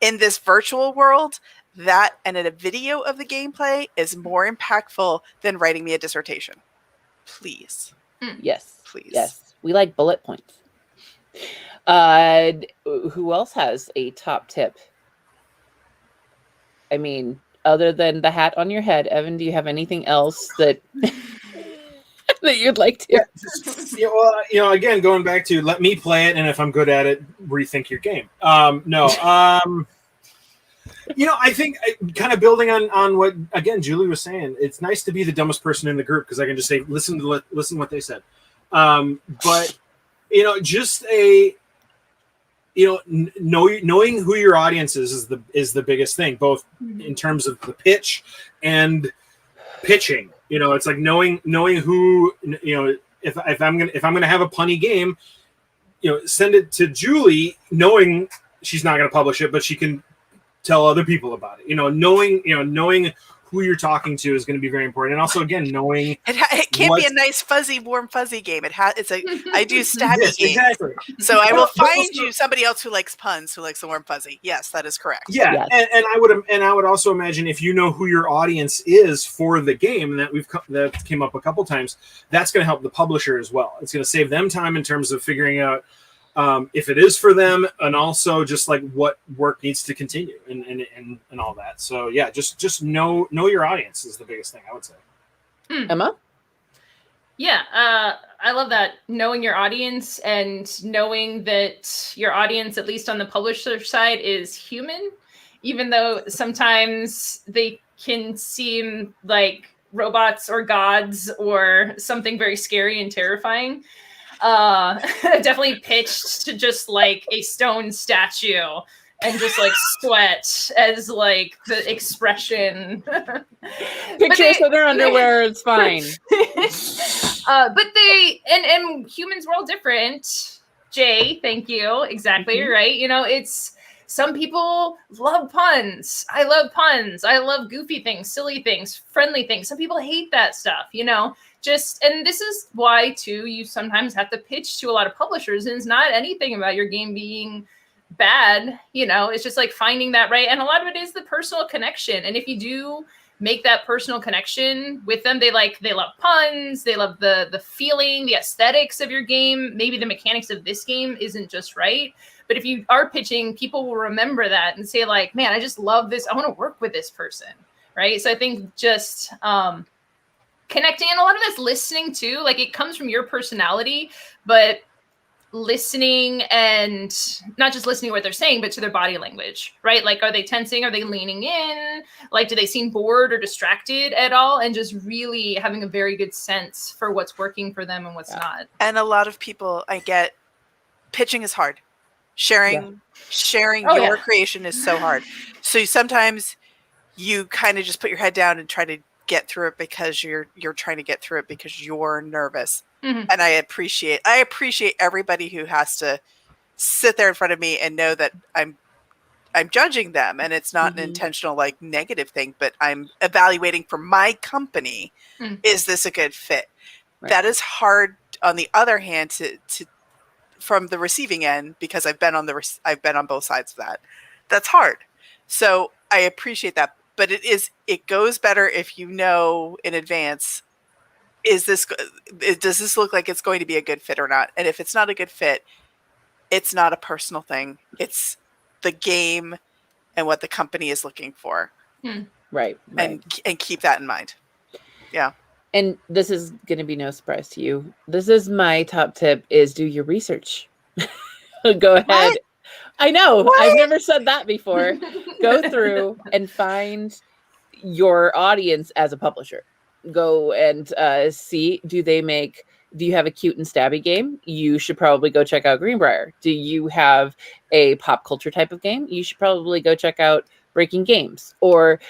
in this virtual world, that and in a video of the gameplay is more impactful than writing me a dissertation. Please. Yes. Please. Yes. We like bullet points. Who else has a top tip? I mean, other than the hat on your head, Evan, do you have anything else that that you'd like to? Well, again, going back to let me play it, and if I'm good at it, rethink your game. I think kind of building on what again Julie was saying. It's nice to be the dumbest person in the group because I can just say listen what they said. But just knowing who your audience is the biggest thing, both in terms of the pitch and pitching. It's like knowing who, if I'm gonna have a punny game, send it to Julie, knowing she's not gonna publish it, but she can tell other people about it. Knowing who you're talking to is going to be very important, and also again knowing it can't be a nice warm fuzzy game. I do stabby games, exactly. So I will find you somebody else who likes puns, who likes the warm fuzzy. Yes, that is correct. Yeah, yes. and I would also imagine if you know who your audience is for the game, and that came up a couple times, that's going to help the publisher as well. It's going to save them time in terms of figuring out if it is for them, and also just like what work needs to continue and all that. So yeah, just know your audience is the biggest thing I would say. Emma? Yeah, I love that, knowing your audience and knowing that your audience, at least on the publisher side, is human, even though sometimes they can seem like robots or gods or something very scary and terrifying. Definitely pitched to just like a stone statue and just like sweat as like the expression. Picture us in their underwear, it's fine. But they and humans were all different. Jay, thank you. Exactly right. It's some people love puns. I love puns. I love goofy things, silly things, friendly things. Some people hate that stuff, and this is why too you sometimes have to pitch to a lot of publishers, and it's not anything about your game being bad. It's just like finding that right, and a lot of it is the personal connection. And if you do make that personal connection with them, they love puns, they love the feeling, the aesthetics of your game. Maybe the mechanics of this game isn't just right, but if you are pitching, people will remember that and say like, man, I just love this, I want to work with this person, right? So I think just connecting, and a lot of it's listening too. Like it comes from your personality, but listening, and not just listening to what they're saying, but to their body language, right? Like, are they tensing? Are they leaning in? Like, do they seem bored or distracted at all? And just really having a very good sense for what's working for them and what's not. And a lot of people, I get, pitching is hard. Sharing your creation is so hard. So sometimes you kind of just put your head down and try to get through it because you're trying to get through it because you're nervous. And I appreciate everybody who has to sit there in front of me and know that I'm judging them, and it's not an intentional like negative thing, but I'm evaluating for my company, is this a good fit? Right. That is hard on the other hand to from the receiving end, because I've been on both sides of that. That's hard. So I appreciate that, but it goes better if you know in advance, does this look like it's going to be a good fit or not? And if it's not a good fit, it's not a personal thing. It's the game and what the company is looking for. Right. And keep that in mind. Yeah. And this is going to be no surprise to you. This is my top tip: is do your research. Go ahead. What? I know. What? I've never said that before. Go through and find your audience as a publisher. Go and see, do you have a cute and stabby game? You should probably go check out Greenbrier. Do you have a pop culture type of game? You should probably go check out Breaking Games. Or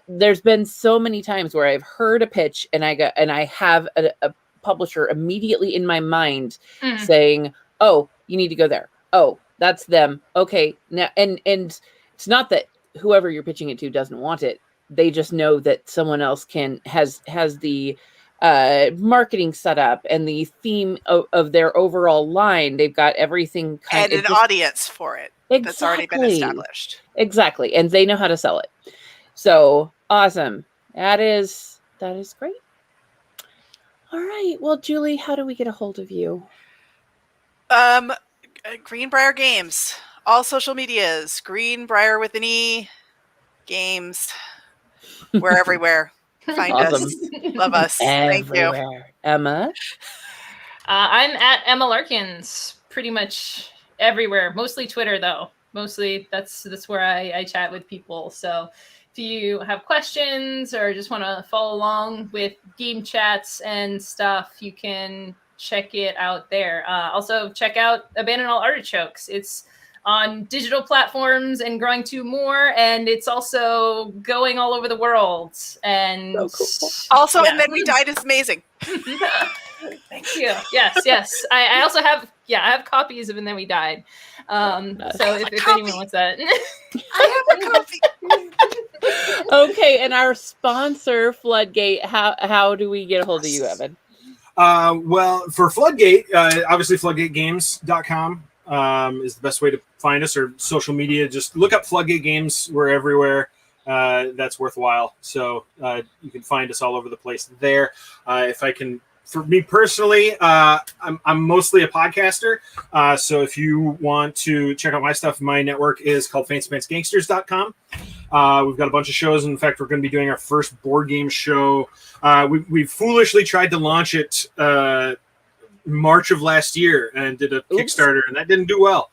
there's been so many times where I've heard a pitch and I have a publisher immediately in my mind saying, oh, you need to go there. Oh, that's them. Okay. Now, and it's not that whoever you're pitching it to doesn't want it. They just know that someone else has the marketing set up and the theme of their overall line. They've got everything and an audience for it. Exactly. That's already been established. Exactly. And they know how to sell it. So awesome. That is great. All right. Well, Julie, how do we get a hold of you? Greenbrier Games. All social medias. Greenbrier with an E. Games. We're everywhere. Find us. Love us. Everywhere. Thank you. Emma? I'm at Emma Larkins pretty much everywhere. Mostly Twitter, though. Mostly that's where I chat with people. So if you have questions or just want to follow along with game chats and stuff, you can check it out there. Also, check out Abandon All Artichokes. It's on digital platforms and growing to more, and it's also going all over the world. And so cool. Also, And Then We Died is amazing. Thank you. Yes. I also have I have copies of And Then We Died. So if anyone wants that. I have a copy. Okay, and our sponsor, Floodgate, how do we get a hold of you, Evan? Well, for Floodgate, obviously floodgategames.com is the best way to find us, or social media. Just look up Floodgate Games. We're everywhere. That's worthwhile. So you can find us all over the place there. If I can, for me personally, I'm mostly a podcaster. So if you want to check out my stuff, my network is called fancypantsgangsters.com. We've got a bunch of shows. In fact, we're going to be doing our first board game show. We foolishly tried to launch it March of last year and did a Kickstarter, and that didn't do well.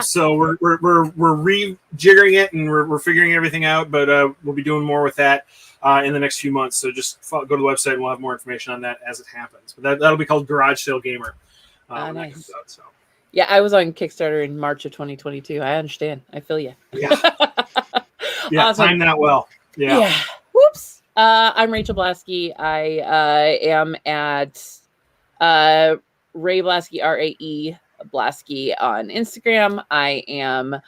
So we're rejiggering it, and we're figuring everything out. But we'll be doing more with that in the next few months. So just go to the website, and we'll have more information on that as it happens. But that'll be called Garage Sale Gamer. When that comes out, so. Yeah, I was on Kickstarter in March of 2022. I understand. I feel you. Yeah. Yeah, awesome. Timed that well. Yeah. Whoops. I'm Rachel Blasky. I am at Ray Blasky, RAE Blasky on Instagram. I am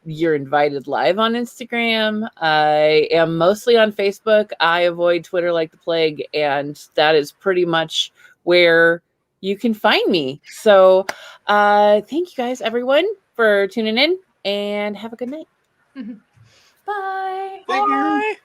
You're Invited Live on Instagram. I am mostly on Facebook. I avoid Twitter like the plague, and that is pretty much where you can find me. So thank you guys, everyone, for tuning in, and have a good night. Bye. Bye.